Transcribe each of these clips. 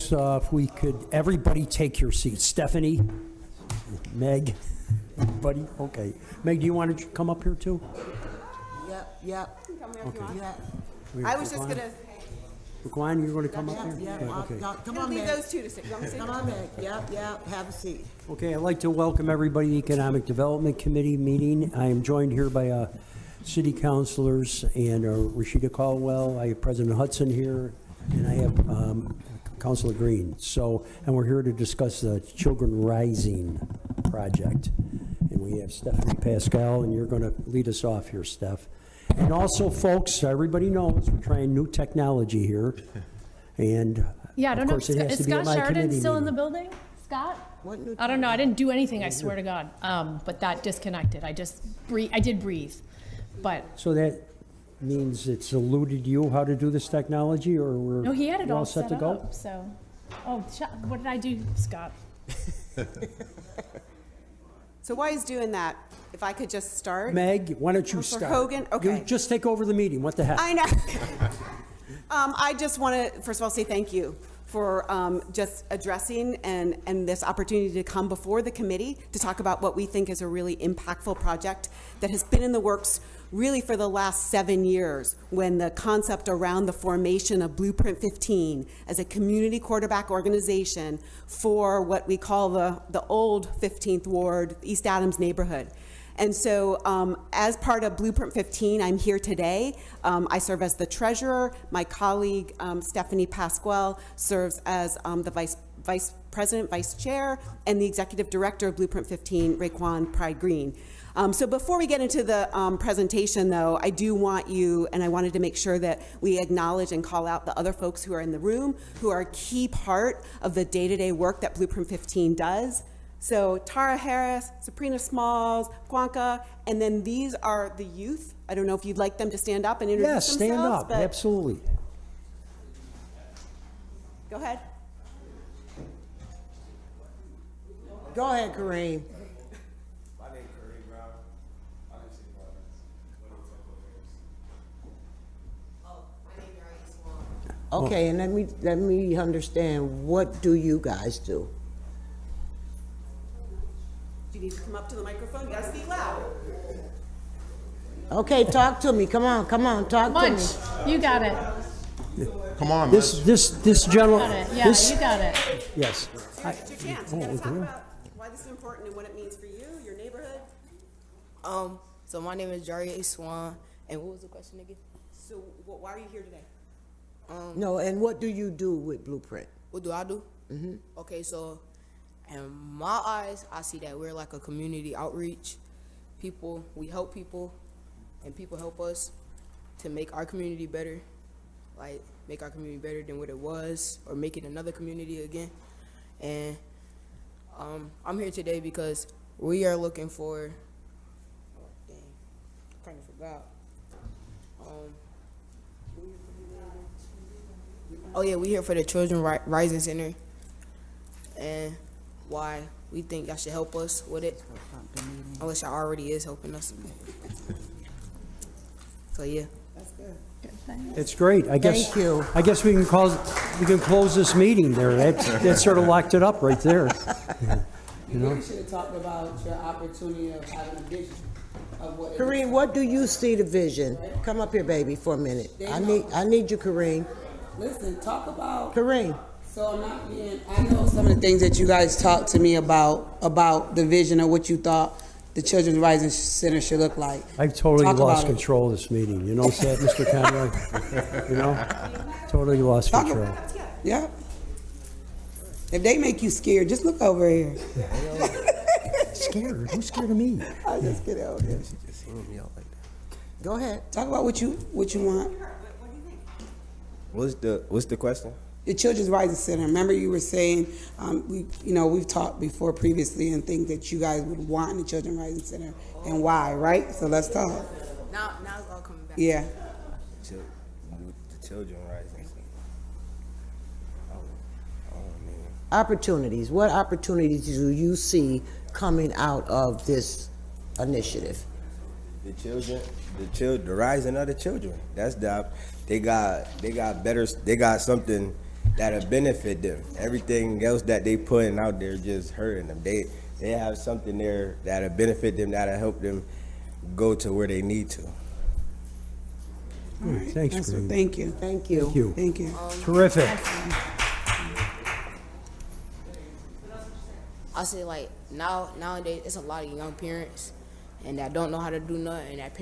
folks, if we could, everybody take your seats. Stephanie, Meg, everybody, okay. Meg, do you want to come up here too? Yep. Come here if you want. Yeah. I was just gonna. McQuine, you're going to come up here? Yeah. Okay. Come on, Leave Meg. those two to sit. You want me to sit? Come on, Meg. Yep. Have a seat. Okay, I'd like to welcome everybody to the Economic Development Committee meeting. I am joined here by city councilors and Rashida Caldwell. I have President Hudson here, and I have Councilor Green. And we're here to discuss the Children Rising project. And we have Stephanie Pascal, and you're going to lead us off here, Steph. And also, folks, everybody knows we're trying new technology here. And yeah, I don't know. of course, it has Is to be at Scott my Sheridan committee still in the meeting. building? Scott? What new I don't know. I didn't do anything. I swear to God. But that disconnected. I just breathe. I did breathe, but So that means it's eluded you how to do this technology, or we're no, he had it we're all set set to go? up. So, what did I do, Scott? So while he's doing that, if I could just start. Meg, why don't you Counselor start? Hogan? Okay. You just take over the meeting. What the heck? I know. I just want to, first of all, say thank you for just addressing and this opportunity to come before the committee to talk about what we think is a really impactful project that has been in the works really for the last 7 years, when the concept around the formation of Blueprint 15 as a community quarterback organization for what we call the old 15th Ward, East Adams neighborhood. And so as part of Blueprint 15, I'm here today. I serve as the treasurer. My colleague, Stephanie Pasquale, serves as the vice president, vice chair, and the executive director of Blueprint 15, Raekwon Pride Green. So before we get into the presentation, though, I do want you, and I wanted to make sure that we acknowledge and call out the other folks who are in the room, who are a key part of the day-to-day work that Blueprint 15 does. So Tara Harris, Sabrina Smalls, Kwanka, and then these are the youth. I don't know if you'd like them to stand up and introduce Yes, themselves. stand up, but absolutely. Go ahead. Go ahead, Kareem. My name is Kareem Brown. I live in Providence. My name is Swan. Okay, and let me understand. What do you guys do? Do you need to come up to the microphone? You gotta speak loud. Okay, talk to me. Come on, talk Munch, to me. you got it. Come on, This Got gentleman. it. Yeah, you got it. Yes. It's your chance. You gotta okay. talk about why this is important and what it means for you, your neighborhood. So my name is Jariah Swan, and what was the question again? So why are you here today? No, and what do you do with Blueprint? What do I do? Okay, so in my eyes, I see that we're like a community outreach. We help people, and people help us to make our community better, like make our community better than what it was, or make it another community again. And I'm here today because we are looking for, I kind of forgot. We're here for the Children Rising Center, and why we think y'all should help us with it, unless y'all already is helping us. So yeah. It's great. I guess. Thank you. I guess we can close this meeting there. That sort of locked it up right there. You really should have talked about your opportunity of having a vision of what. Kareem, what do you see the vision? Come up here, baby, for a minute. I need you, Kareem. Listen, talk about. Kareem. So I'm not being. I know some of the things that you guys talked to me about the vision of what you thought the Children's Rising Center should look like. I've totally Talk lost about it. control of this meeting. You know that, Mr. Conroy? You know? Totally lost Talk control. about it. Yeah. If they make you scared, just look over here. Scared? Who's scared of me? I just get out there. Go ahead. Talk about what you want. What's the question? The Children's Rising Center. Remember, you were saying we've talked before previously and things that you guys would want in the Children's Rising Center and why, right? So let's talk. Now it's all coming back. Yeah. The Children Rising. Oh man. Opportunities. What opportunities do you see coming out of this initiative? The rising of the children. That's they got something that'll benefit them. Everything else that they putting out there just hurting them. They have something there that'll benefit them, that'll help them go to where they need to. All right, Thanks, that's what- Greg. Thank you. Thank you. Thank you. Thank you. Terrific. I say like nowadays it's a lot of young parents and that don't know how to do nothing, and that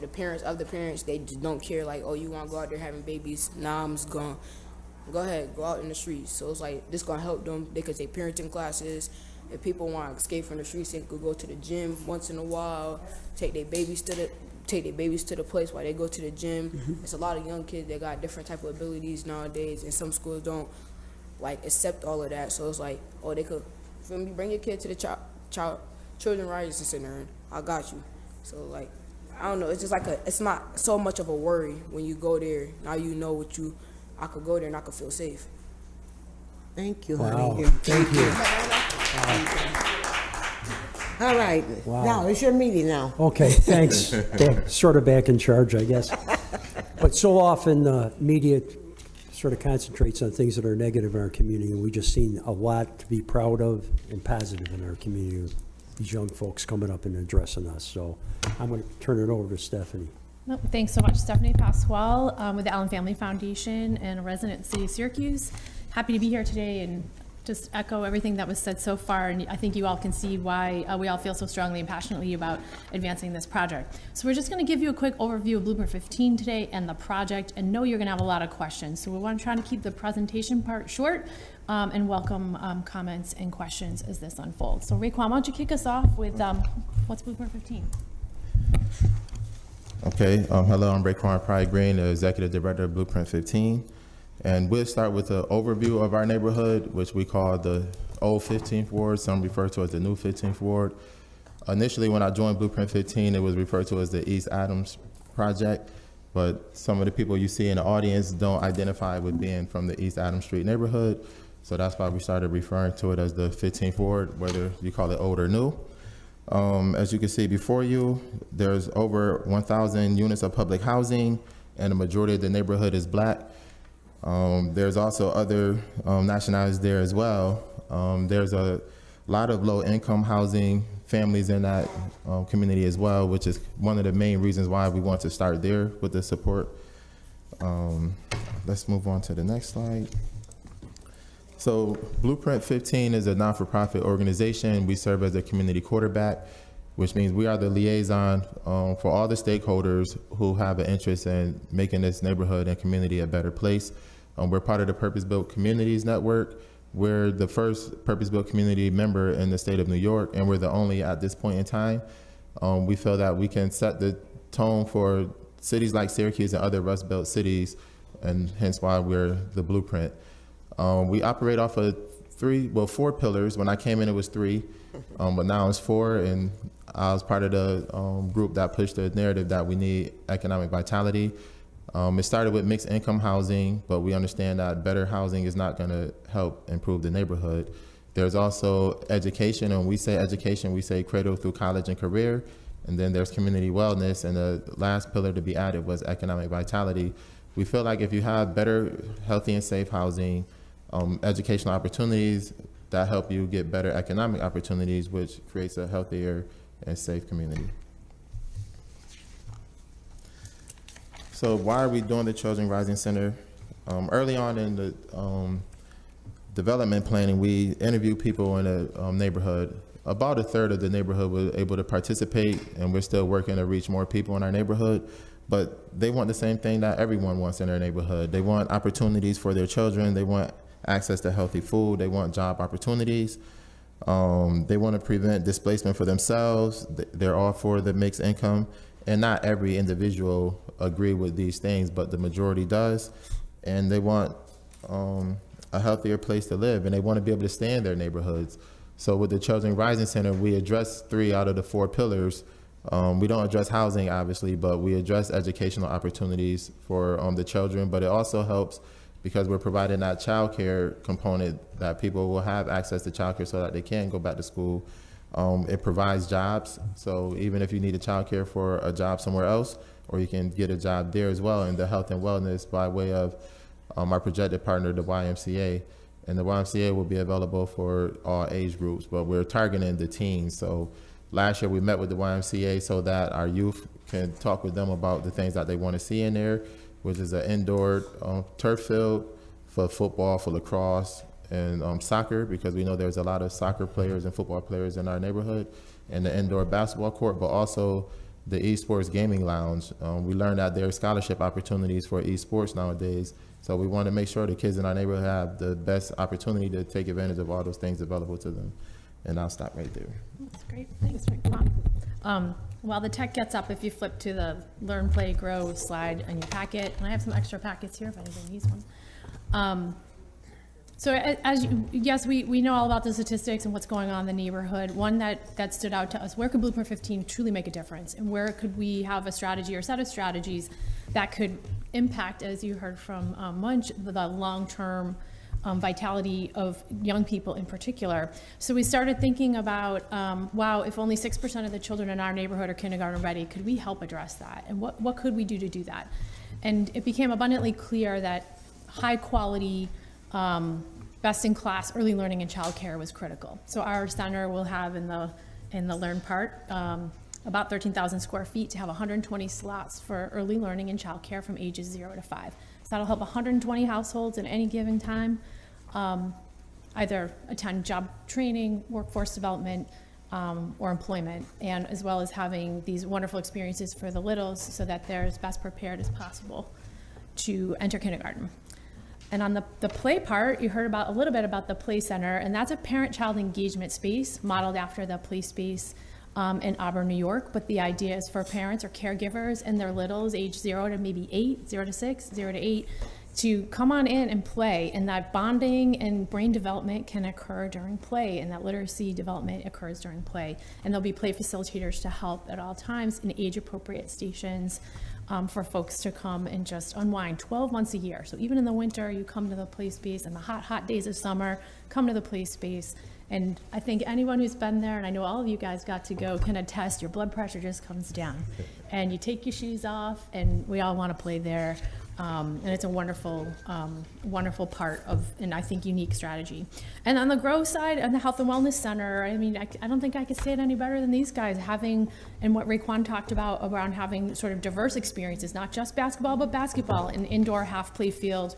the parents of the parents, they just don't care, like, oh, you want to go out there having babies, nah, I'm just gonna go ahead, go out in the streets. So it's like this gonna help them. They could take parenting classes. If people want to escape from the streets, they could go to the gym once in a while, take their babies to the place while they go to the gym. It's a lot of young kids that got different type of abilities nowadays, and some schools don't like accept all of that. So it's like, oh, they could, feel me, bring your kid to the children rising center, and I got you. So like, I don't know, it's just like it's not so much of a worry when you go there. Now you know I could go there and I could feel safe. Thank you, Wow, honey. thank you. All right, Wow. now it's your meeting now. Okay, thanks. Sort of back in charge, I guess. But so often, the media sort of concentrates on things that are negative in our community, and we just seen a lot to be proud of and positive in our community. These young folks coming up and addressing us. So I'm going to turn it over to Stephanie. Nope, thanks so much, Stephanie Pasquale, with the Allen Family Foundation and a resident in the city of Syracuse. Happy to be here today and just echo everything that was said so far, and I think you all can see why we all feel so strongly and passionately about advancing this project. So we're just going to give you a quick overview of Blueprint 15 today and the project, and know you're going to have a lot of questions. So we want to try to keep the presentation part short and welcome comments and questions as this unfolds. So Raekwon, why don't you kick us off with what's Blueprint 15? Okay, hello, I'm Raekwon Pride Green, the Executive Director of Blueprint 15. And we'll start with an overview of our neighborhood, which we call the old 15th Ward. Some refer to as the new 15th Ward. Initially, when I joined Blueprint 15, it was referred to as the East Adams Project, but some of the people you see in the audience don't identify with being from the East Adams Street neighborhood. So that's why we started referring to it as the 15th Ward, whether you call it old or new. As you can see before you, there's over 1,000 units of public housing, and the majority of the neighborhood is Black. There's also other nationalities there as well. There's a lot of low-income housing families in that community as well, which is one of the main reasons why we want to start there with the support. Let's move on to the next slide. So Blueprint 15 is a non-for-profit organization. We serve as a community quarterback, which means we are the liaison for all the stakeholders who have an interest in making this neighborhood and community a better place. We're part of the Purpose-Built Communities Network. We're the first Purpose-Built community member in the state of New York, and we're the only at this point in time. We feel that we can set the tone for cities like Syracuse and other Rust Belt cities, and hence why we're the Blueprint. We operate off of four pillars. When I came in, it was 3, but now it's 4, and I was part of the group that pushed the narrative that we need economic vitality. It started with mixed income housing, but we understand that better housing is not going to help improve the neighborhood. There's also education, and when we say education, we say cradle through college and career. And then there's community wellness, and the last pillar to be added was economic vitality. We feel like if you have better, healthy, and safe housing, educational opportunities, that help you get better economic opportunities, which creates a healthier and safe community. So why are we doing the Children Rising Center? Early on in the development planning, we interviewed people in the neighborhood. About a third of the neighborhood was able to participate, and we're still working to reach more people in our neighborhood. But they want the same thing that everyone wants in their neighborhood. They want opportunities for their children. They want access to healthy food. They want job opportunities. They want to prevent displacement for themselves. They're all for the mixed income. And not every individual agree with these things, but the majority does. And they want a healthier place to live, and they want to be able to stay in their neighborhoods. So with the Children Rising Center, we address 3 out of the 4 pillars. We don't address housing, obviously, but we address educational opportunities for the children. But it also helps because we're providing that child care component, that people will have access to child care so that they can go back to school. It provides jobs. So even if you need a child care for a job somewhere else, or you can get a job there as well, in the health and wellness by way of our projected partner, the YMCA. And the YMCA will be available for all age groups, but we're targeting the teens. So last year we met with the YMCA so that our youth can talk with them about the things that they want to see in there, which is an indoor turf field for football, for lacrosse, and soccer, because we know there's a lot of soccer players and football players in our neighborhood, and the indoor basketball court, but also the esports gaming lounge. We learned that there are scholarship opportunities for esports nowadays. So we want to make sure the kids in our neighborhood have the best opportunity to take advantage of all those things available to them. And I'll stop right there. That's great. Thanks, Rick. While the tech gets up, if you flip to the Learn, Play, Grow slide in your packet, and I have some extra packets here if anybody needs one. So yes, we know all about the statistics and what's going on in the neighborhood. One that stood out to us, where could Blueprint 15 truly make a difference? And where could we have a strategy or set of strategies that could impact, as you heard from Munch, the long-term vitality of young people in particular. So we started thinking about, wow, if only 6% of the children in our neighborhood are kindergarten ready, could we help address that? And what could we do to do that? And it became abundantly clear that high quality, best-in-class early learning and childcare was critical. So our center will have in the Learn part about 13,000 square feet to have 120 slots for early learning and childcare from ages 0 to 5. So that'll help 120 households at any given time either attend job training, workforce development, or employment, and as well as having these wonderful experiences for the littles so that they're as best prepared as possible to enter kindergarten. And on the play part, you heard a little bit about the Play Center, and that's a parent-child engagement space modeled after the Play Space in Auburn, New York. But the idea is for parents or caregivers and their littles, age 0 to maybe 8, 0 to 6, 0 to 8, to come on in and play, and that bonding and brain development can occur during play, and that literacy development occurs during play. And there'll be play facilitators to help at all times in age-appropriate stations for folks to come and just unwind 12 months a year. So even in the winter, you come to the play space, and the hot days of summer, come to the play space. And I think anyone who's been there, and I know all of you guys got to go, can attest your blood pressure just comes down. And you take your shoes off, and we all want to play there. And it's a wonderful, wonderful part of, and I think, unique strategy. And on the Grow side, and the Health and Wellness Center, I mean, I don't think I could say it any better than these guys, having, and what Raekwon talked about around having sort of diverse experiences, not just basketball, but basketball, an indoor half play field,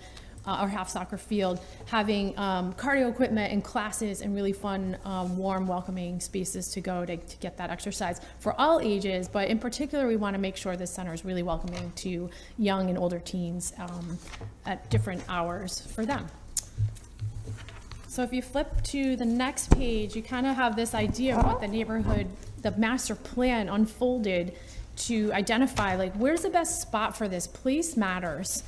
or half soccer field, having cardio equipment and classes and really fun, warm, welcoming spaces to go to get that exercise for all ages. But in particular, we want to make sure this center is really welcoming to young and older teens at different hours for them. So if you flip to the next page, you kind of have this idea of what the neighborhood, the master plan unfolded to identify, like, where's the best spot for this? Place matters.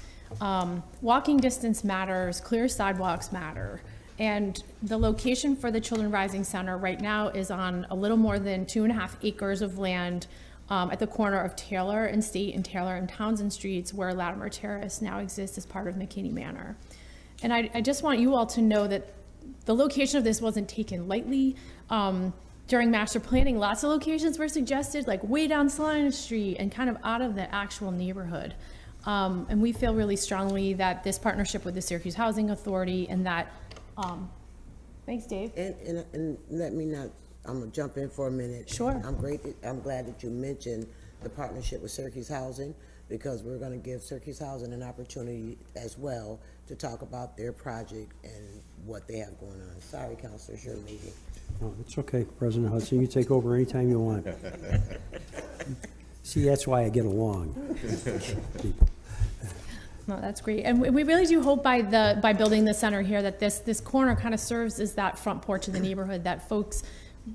Walking distance matters, clear sidewalks matter, and the location for the Children Rising Center right now is on a little more than 2.5 acres of land at the corner of Taylor and State and Taylor and Townsend Streets, where Latimer Terrace now exists as part of McKinney Manor. And I just want you all to know that the location of this wasn't taken lightly. During master planning, lots of locations were suggested, like way down Salina Street and kind of out of the actual neighborhood. And we feel really strongly that this partnership with the Syracuse Housing Authority and that, thanks, Dave. And let me not, I'm gonna jump in for a minute. Sure. I'm glad that you mentioned the partnership with Syracuse Housing, because we're gonna give Syracuse Housing an opportunity as well to talk about their project and what they have going on. Sorry, Councilor, your meeting. No, it's okay, President Hudson, you take over anytime you want. See, that's why I get along. No, that's great. And we really do hope by building the center here that this corner kind of serves as that front porch of the neighborhood, that folks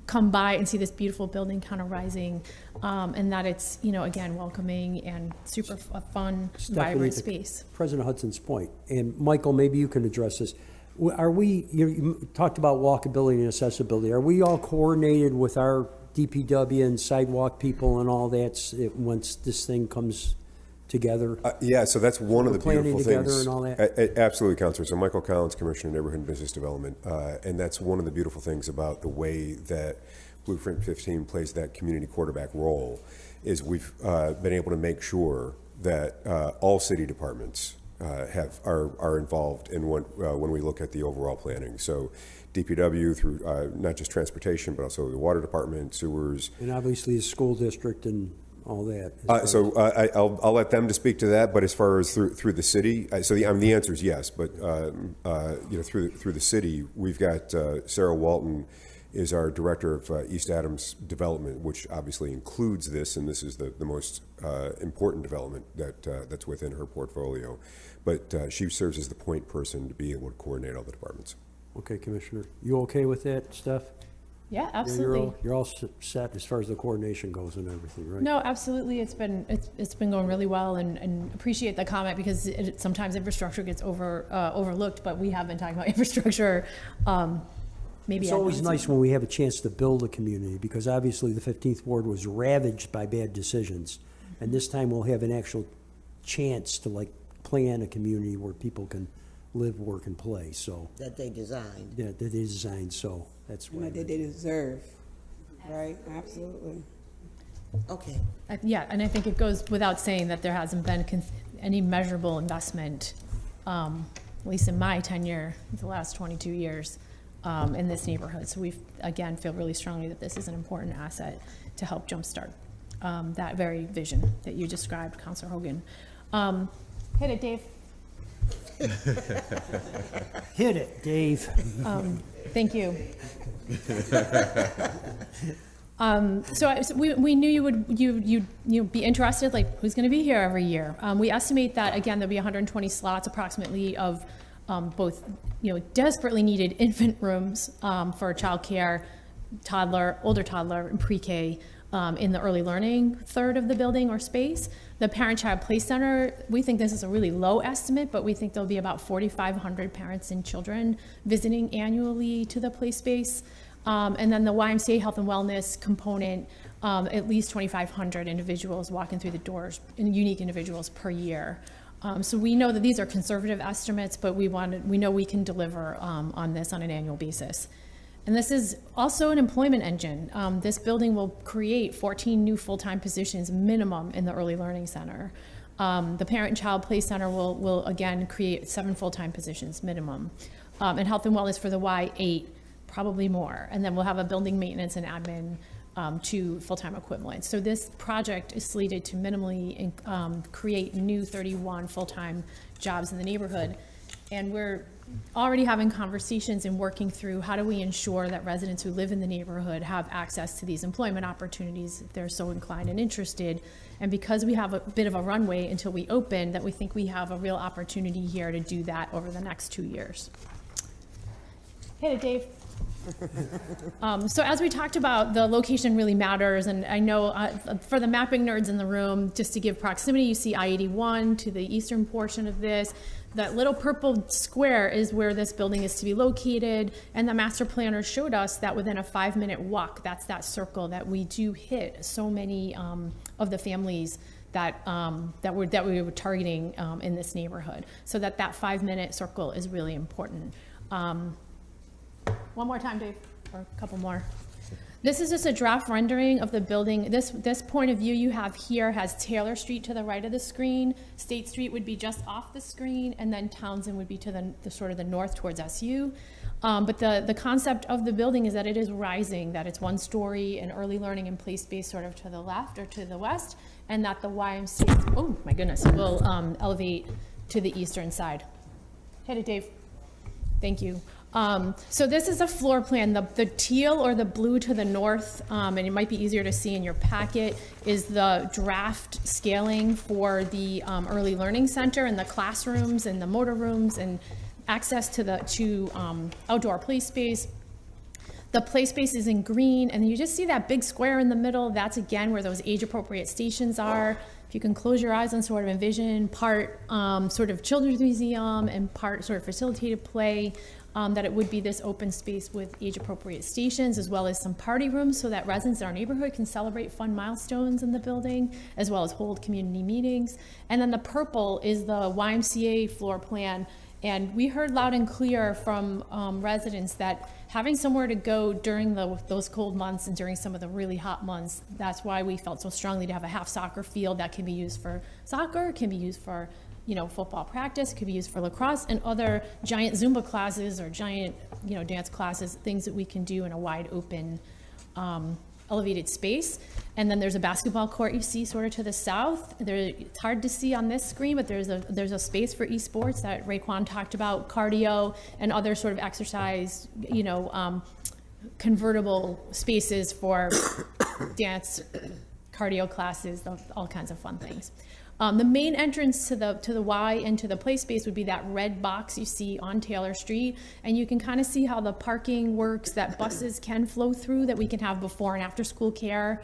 come by and see this beautiful building kind of rising, and that it's, you know, again, welcoming and super fun, vibrant space. President Hudson's point, and Michael, maybe you can address this. Are we, you talked about walkability and accessibility. Are we all coordinated with our DPW and sidewalk people and all that once this thing comes together? Yeah, so that's one of the beautiful planning together things. And all that? Absolutely, Councilor. So Michael Collins, Commissioner of Neighborhood and Business Development, and that's one of the beautiful things about the way that Blueprint 15 plays that community quarterback role, is we've been able to make sure that all city departments are involved in when we look at the overall planning. So DPW through not just transportation, but also the water department, sewers. And obviously the school district and all that. I'll let them to speak to that. But as far as through the city, the answer is yes. But through the city, we've got Sarah Walton is our director of East Adams Development, which obviously includes this, and this is the most important development that's within her portfolio. But she serves as the point person to be able to coordinate all the departments. Okay, Commissioner, you okay with that, Steph? Yeah, Yeah, absolutely. You're all set as far as the coordination goes and everything, right? No, absolutely. It's been going really well, and appreciate the comment, because sometimes infrastructure gets overlooked, but we have been talking about infrastructure. Maybe It's always nice when we have a chance to build a community, because obviously the 15th Ward was ravaged by bad decisions. And this time we'll have an actual chance to plan a community where people can live, work, and play, so. That they designed. Yeah, that they designed, so that's And what. that they deserve, right? Absolutely. Okay. Yeah, and I think it goes without saying that there hasn't been any measurable investment, at least in my tenure, the last 22 years, in this neighborhood. So we, again, feel really strongly that this is an important asset to help jumpstart that very vision that you described, Councilor Hogan. Hit it, Dave. Hit it, Dave. Thank you. So we knew you'd be interested, like who's going to be here every year. We estimate that, again, there'll be 120 slots approximately of both, desperately needed infant rooms for childcare, older toddler, and pre-K in the early learning third of the building or space. The Parent-Child Play Center, we think this is a really low estimate, but we think there'll be about 4,500 parents and children visiting annually to the play space. And then the YMCA Health and Wellness component, at least 2,500 individuals walking through the doors, unique individuals per year. So we know that these are conservative estimates, but we know we can deliver on this on an annual basis. And this is also an employment engine. This building will create 14 new full-time positions minimum in the Early Learning Center. The Parent and Child Play Center will again create 7 full-time positions minimum. And Health and Wellness for the Y, 8, probably more. And then we'll have a building maintenance and admin 2 full-time equivalents. So this project is slated to minimally create new 31 full-time jobs in the neighborhood. And we're already having conversations and working through how do we ensure that residents who live in the neighborhood have access to these employment opportunities if they're so inclined and interested. And because we have a bit of a runway until we open, that we think we have a real opportunity here to do that over the next 2 years. Hit it, Dave. So as we talked about, the location really matters, and I know for the mapping nerds in the room, just to give proximity, you see I-81 to the eastern portion of this. That little purple square is where this building is to be located, and the master planner showed us that within a 5-minute walk, that's that circle that we do hit so many of the families that we were targeting in this neighborhood. So that 5-minute circle is really important. One more time, Dave, or a couple more. This is just a draft rendering of the building. This point of view you have here has Taylor Street to the right of the screen. State Street would be just off the screen, and then Townsend would be to the sort of the north towards SU. But the concept of the building is that it is rising, that it's 1 story and early learning and play space sort of to the left or to the west, and that the YMCA, oh my goodness, will elevate to the eastern side. Hit it, Dave. Thank you. So this is a floor plan. The teal or the blue to the north, and it might be easier to see in your packet, is the draft scaling for the early learning center and the classrooms and the motor rooms and access to the outdoor play space. The play space is in green, and you just see that big square in the middle. That's again where those age-appropriate stations are. If you can close your eyes and sort of envision part sort of children's museum and part sort of facilitated play, that it would be this open space with age-appropriate stations, as well as some party rooms so that residents in our neighborhood can celebrate fun milestones in the building, as well as hold community meetings. And then the purple is the YMCA floor plan. And we heard loud and clear from residents that having somewhere to go during those cold months and during some of the really hot months, that's why we felt so strongly to have a half soccer field that can be used for soccer, can be used for football practice, it could be used for lacrosse, and other giant Zumba classes or giant, dance classes, things that we can do in a wide open, elevated space. And then there's a basketball court you see sort of to the south. It's hard to see on this screen, but there's a space for esports that Raekwon talked about, cardio and other sort of exercise, convertible spaces for dance, cardio classes, all kinds of fun things. The main entrance to the Y and to the play space would be that red box you see on Taylor Street, and you can kind of see how the parking works, that buses can flow through, that we can have before and after school care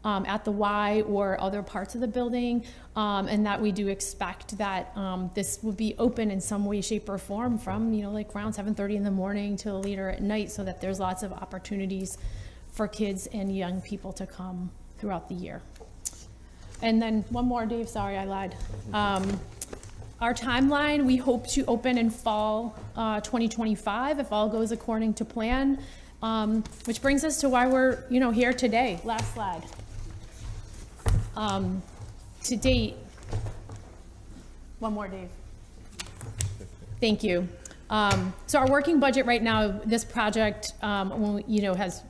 at the Y or other parts of the building, and that we do expect that this will be open in some way, shape, or form from like around 7:30 in the morning till later at night, so that there's lots of opportunities for kids and young people to come throughout the year. And then one more, Dave, sorry, I lied. Our timeline, we hope to open in fall 2025 if all goes according to plan, which brings us to why we're here today. Last slide. To date, one more, Dave. Thank you. So our working budget right now, this project, has,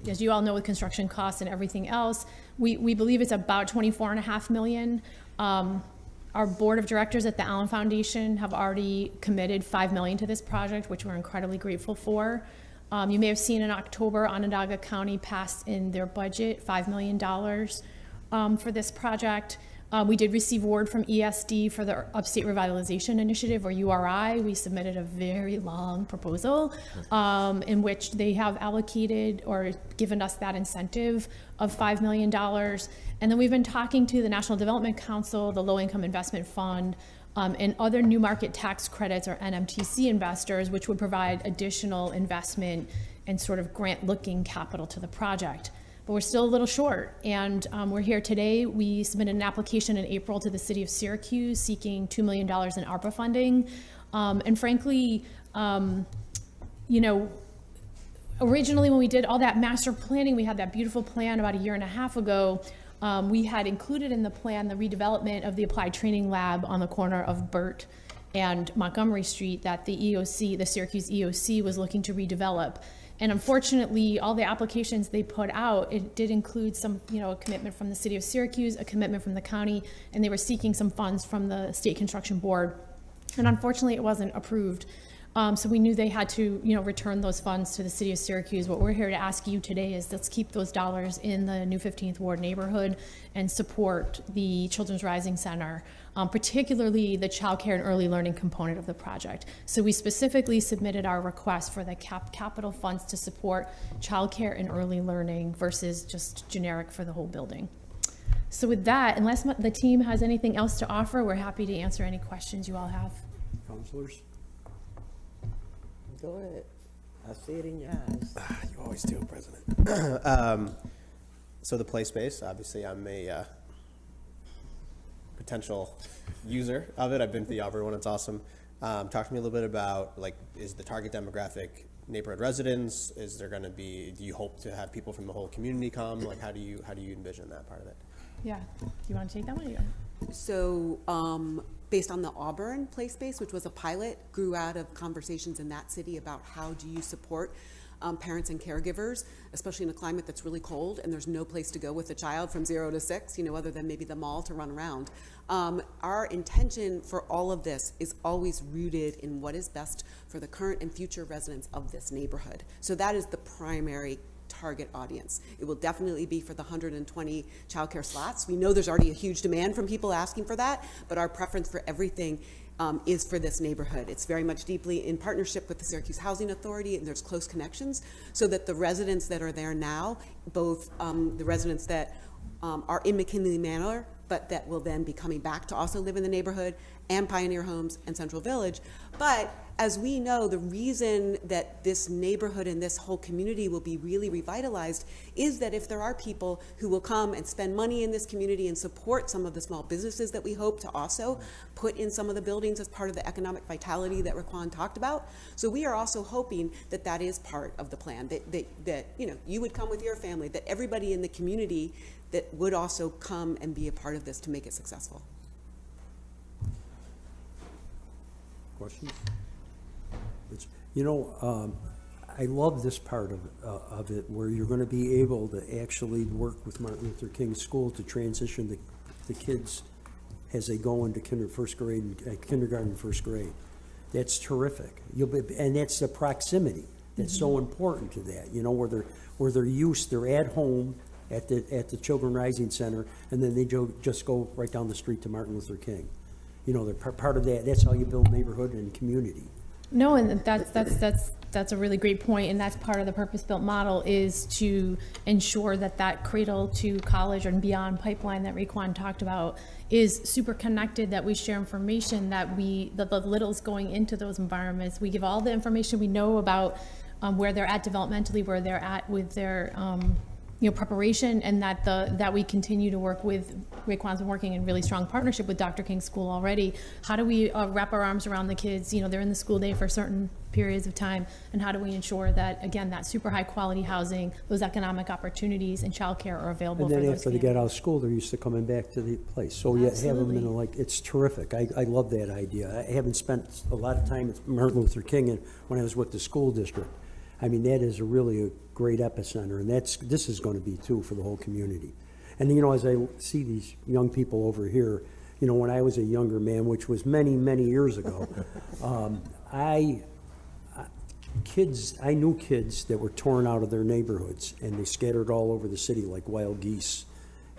as you all know, with construction costs and everything else, we believe it's about $24.5 million. Our board of directors at the Allen Foundation have already committed $5 million to this project, which we're incredibly grateful for. You may have seen in October, Onondaga County passed in their budget $5 million for this project. We did receive word from ESD for the Upstate Revitalization Initiative, or URI. We submitted a very long proposal in which they have allocated or given us that incentive of $5 million. And then we've been talking to the National Development Council, the Low Income Investment Fund, and other new market tax credits or NMTC investors, which would provide additional investment and sort of grant-looking capital to the project. But we're still a little short, and we're here today. We submitted an application in April to the city of Syracuse seeking $2 million in ARPA funding. And frankly, originally when we did all that master planning, we had that beautiful plan about 1.5 years ago. We had included in the plan the redevelopment of the Applied Training Lab on the corner of Burt and Montgomery Street that the EOC, the Syracuse EOC, was looking to redevelop. And unfortunately, all the applications they put out, it did include some, a commitment from the city of Syracuse, a commitment from the county, and they were seeking some funds from the state construction board. And unfortunately, it wasn't approved. So we knew they had to, return those funds to the city of Syracuse. What we're here to ask you today is let's keep those dollars in the new 15th Ward neighborhood and support the Children's Rising Center, particularly the child care and early learning component of the project. So we specifically submitted our request for the capital funds to support child care and early learning versus just generic for the whole building. So with that, unless the team has anything else to offer, we're happy to answer any questions you all have. Councilors? Go ahead. I see it in your eyes. You always do, President. So the play space, obviously I'm a potential user of it. I've been to the Auburn one, it's awesome. Talk to me a little bit about, is the target demographic neighborhood residents? Is there gonna be, do you hope to have people from the whole community come? How do you envision that part of it? Yeah, do you want to take that one? So, based on the Auburn play space, which was a pilot, grew out of conversations in that city about how do you support parents and caregivers, especially in a climate that's really cold and there's no place to go with a child from 0 to 6, other than maybe the mall to run around. Our intention for all of this is always rooted in what is best for the current and future residents of this neighborhood. So that is the primary target audience. It will definitely be for the 120 childcare slots. We know there's already a huge demand from people asking for that, but our preference for everything is for this neighborhood. It's very much deeply in partnership with the Syracuse Housing Authority, and there's close connections so that the residents that are there now, both the residents that are in McKinley Manor, but that will then be coming back to also live in the neighborhood, and Pioneer Homes and Central Village. But as we know, the reason that this neighborhood and this whole community will be really revitalized is that if there are people who will come and spend money in this community and support some of the small businesses that we hope to also put in some of the buildings as part of the economic vitality that Raekwon talked about. So we are also hoping that that is part of the plan, that you would come with your family, that everybody in the community that would also come and be a part of this to make it successful. Questions? You know, I love this part of it, where you're going to be able to actually work with Martin Luther King School to transition the kids as they go into kindergarten, first grade. That's terrific. And that's the proximity that's so important to that. You know, where they're at home at the Children Rising Center, and then they just go right down the street to Martin Luther King. You know, they're part of that. That's how you build neighborhood and community. No, and that's a really great point, and that's part of the purpose-built model, is to ensure that cradle to college and beyond pipeline that Raekwon talked about is super connected, that we share information, that the littles going into those environments, we give all the information we know about where they're at developmentally, where they're at with their preparation, and that we continue to work with. Raekwon's been working in really strong partnership with Dr. King's School already. How do we wrap our arms around the kids? You know, they're in the school day for certain periods of time, and how do we ensure that, again, that super high quality housing, those economic opportunities and childcare are available And for then those after they families? get out of school, they're used to coming back to the place. So you have them in Absolutely. it's terrific. I love that idea. I haven't spent a lot of time at Martin Luther King when I was with the school district. I mean, that is really a great epicenter, and this is going to be too for the whole community. And you know, as I see these young people over here, you know, when I was a younger man, which was many, many years ago, I knew kids that were torn out of their neighborhoods, and they scattered all over the city like wild geese.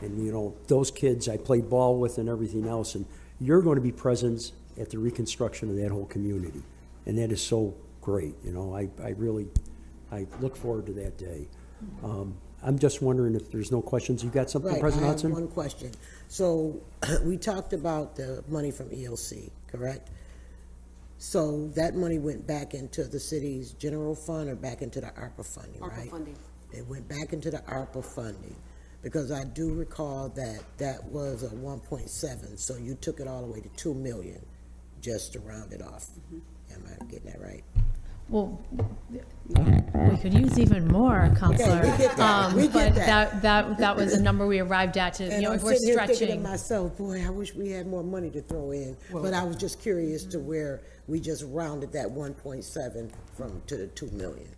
And you know, those kids I played ball with and everything else, and you're going to be present at the reconstruction of that whole community, and that is so great. You know, I look forward to that day. I'm just wondering if there's no questions. You got something, Right, President I Hudson? have one question. So we talked about the money from ELC, correct? So that money went back into the city's general fund or back into the ARPA funding, right? ARPA funding. It went back into the ARPA funding, because I do recall that was a 1.7, so you took it all the way to 2 million, just to round it off. Am I getting that right? Well, we could use even more, Counselor. we get that. We get But that. that was a number we arrived at to, And you know, I'm if we're sitting here thinking to stretching. myself, boy, I wish we had more money to throw in. But I was just curious to where we just rounded that 1.7 to the 2 million.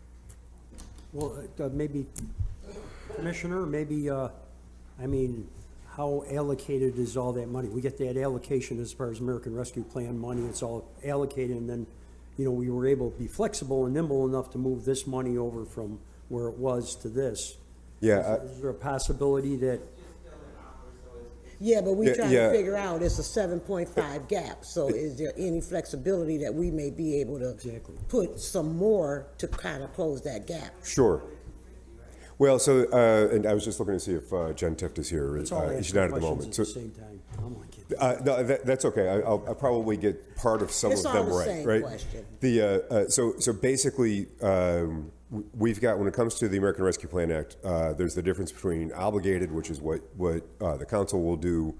Well, maybe, Commissioner, maybe, I mean, how allocated is all that money? We get that allocation as far as American Rescue Plan money, it's all allocated, and then, you know, we were able to be flexible and nimble enough to move this money over from where it was to this. Yeah, Is there a possibility that, Yeah, but we Yeah, trying yeah. to figure out, it's a 7.5 gap, so is there any flexibility that we may be able to Exactly. put some more to kind of close that gap? Sure. Well, so, and I was just looking to see if Jen Tift is here. it's all She's not asking at the questions moment. at So, the same time? I'm only kidding. no, that's okay. I'll probably get part of some It's of all them the right, same right? question. So basically, we've got, when it comes to the American Rescue Plan Act, there's the difference between obligated, which is what the council will do,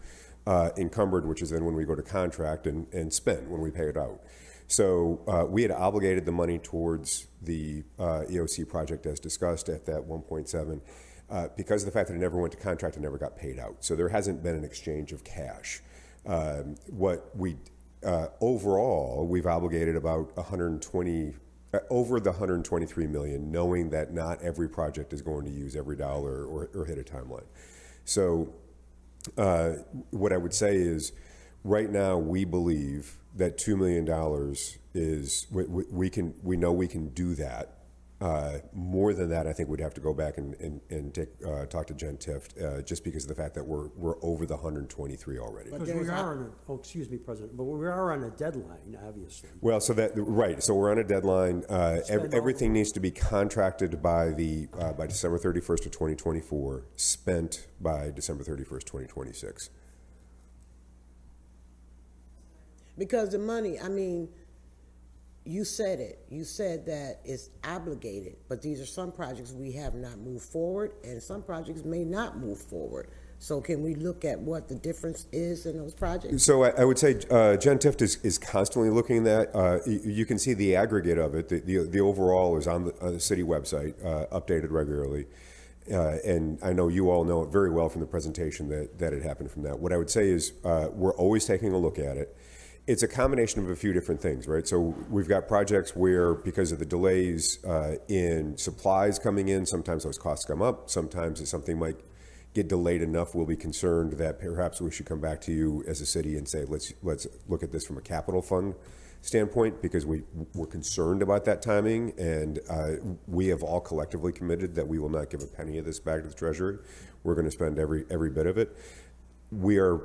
encumbered, which is then when we go to contract, and spend when we pay it out. So we had obligated the money towards the EOC project as discussed at that 1.7. Because of the fact that it never went to contract and never got paid out. So there hasn't been an exchange of cash. Overall, we've obligated about 120, over the 123 million, knowing that not every project is going to use every dollar or hit a timeline. So what I would say is, right now, we believe that $2 million is, we know we can do that. More than that, I think we'd have to go back and talk to Jen Tift, just because of the fact that we're over the 123 already. Because we are on excuse me, President, but we are on a deadline, obviously. Well, so right. So we're on a deadline. Everything needs to be contracted by December 31st of 2024, spent by December 31st, 2026. Because the money, I mean, you said it. You said that it's obligated, but these are some projects we have not moved forward, and some projects may not move forward. So can we look at what the difference is in those projects? So I would say Jen Tift is constantly looking at that. You can see the aggregate of it. The overall is on the city website, updated regularly. And I know you all know it very well from the presentation that it happened from that. What I would say is we're always taking a look at it. It's a combination of a few different things, right? So we've got projects where, because of the delays in supplies coming in, sometimes those costs come up. Sometimes if something might get delayed enough, we'll be concerned that perhaps we should come back to you as a city and say, let's look at this from a capital fund standpoint, because we're concerned about that timing, and we have all collectively committed that we will not give a penny of this back to the Treasury. We're going to spend every bit of it. We're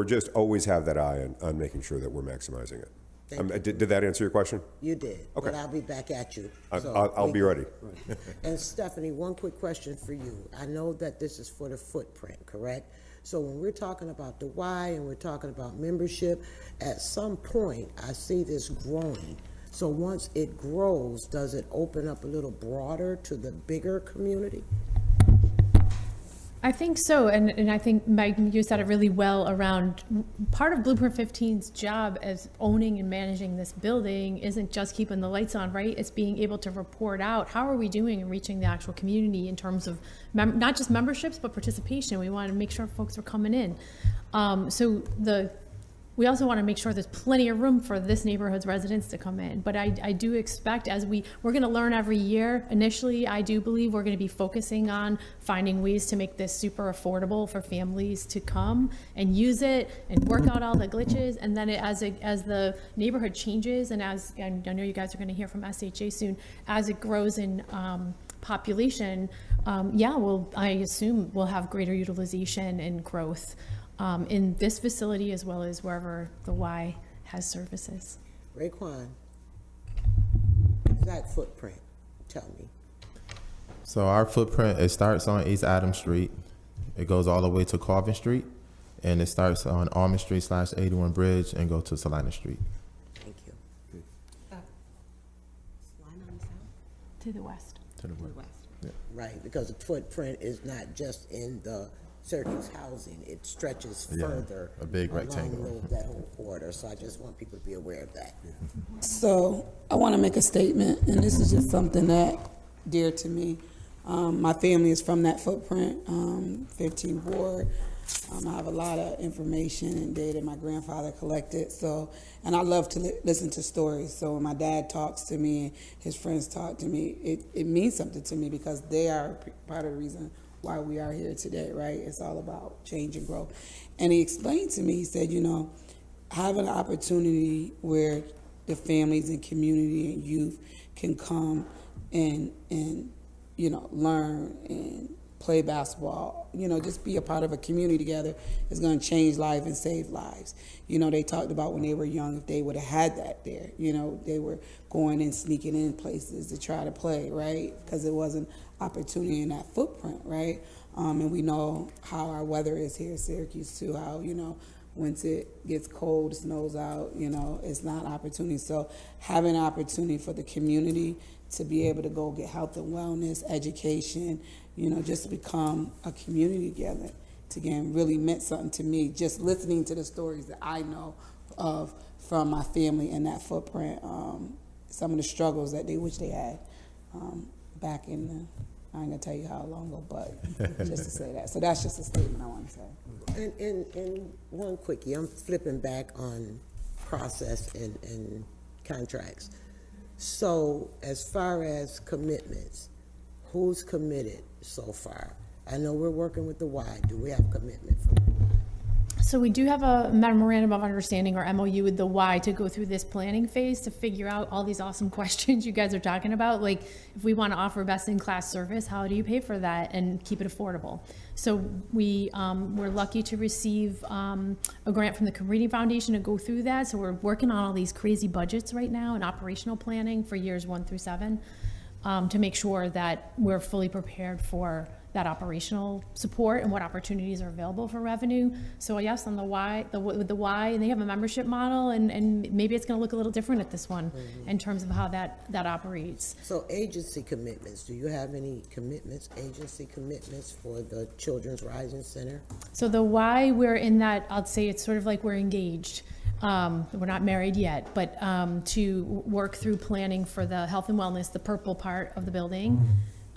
just always have that eye on making sure that we're maximizing it. Did that answer your question? You did, Okay. but I'll be back at you. I'll be ready. And Stephanie, one quick question for you. I know that this is for the footprint, correct? So when we're talking about the why and we're talking about membership, at some point, I see this growing. So once it grows, does it open up a little broader to the bigger community? I think so, and I think, Mike, you said it really well around part of Blueprint 15's job as owning and managing this building isn't just keeping the lights on, right? It's being able to report out, how are we doing in reaching the actual community in terms of not just memberships, but participation. We want to make sure folks are coming in. We also want to make sure there's plenty of room for this neighborhood's residents to come in. But I do expect, as we're going to learn every year. Initially, I do believe we're going to be focusing on finding ways to make this super affordable for families to come and use it and work out all the glitches. And then as the neighborhood changes, and I know you guys are going to hear from SHA soon, as it grows in population, I assume we'll have greater utilization and growth in this facility as well as wherever the Y has services. Raekwon, exact footprint, tell me. So our footprint, it starts on East Adams Street. It goes all the way to Carvin Street, and it starts on Almond Street /81 Bridge and go to Salina Street. Thank you. To the west. To the west. Yeah. Right, because the footprint is not just in the Syracuse housing, it stretches Yeah, further a big along rectangle. that whole corridor, so I just want people to be aware of that. So I want to make a statement, and this is just something that dear to me. My family is from that footprint, 15 ward. I have a lot of information and data my grandfather collected. So, and I love to listen to stories. So when my dad talks to me and his friends talk to me, it means something to me because they are part of the reason why we are here today, right? It's all about change and growth. And he explained to me, he said, having an opportunity where the families and community and youth can come and learn and play basketball, just be a part of a community together is going to change lives and save lives. They talked about when they were young, if they would have had that there, they were going and sneaking in places to try to play, right? Because it wasn't opportunity in that footprint, right? And we know how our weather is here in Syracuse too, how, once it gets cold, snows out, it's not opportunity. So having an opportunity for the community to be able to go get health and wellness, education, just become a community together, again, really meant something to me. Just listening to the stories that I know of from my family in that footprint, some of the struggles that they wish they had back in the, I ain't gonna tell you how long ago, but just to say that. So that's just a statement I want to say. And one quickie, I'm flipping back on process and contracts. So as far as commitments, who's committed so far? I know we're working with the Y. Do we have commitment from the Y? So we do have a memorandum of understanding or MOU with the Y to go through this planning phase to figure out all these awesome questions you guys are talking about. Like if we want to offer best in class service, how do you pay for that and keep it affordable? So we're lucky to receive a grant from the Cabrini Foundation to go through that. So we're working on all these crazy budgets right now and operational planning for years 1 through 7 to make sure that we're fully prepared for that operational support and what opportunities are available for revenue. So yes, on the Y, with the Y, and they have a membership model, and maybe it's going to look a little different at this one in terms of how that operates. So agency commitments, do you have any commitments, agency commitments for the Children's Rising Center? So the Y, we're in that, I'll say it's sort of like we're engaged. We're not married yet, but to work through planning for the health and wellness, the purple part of the building.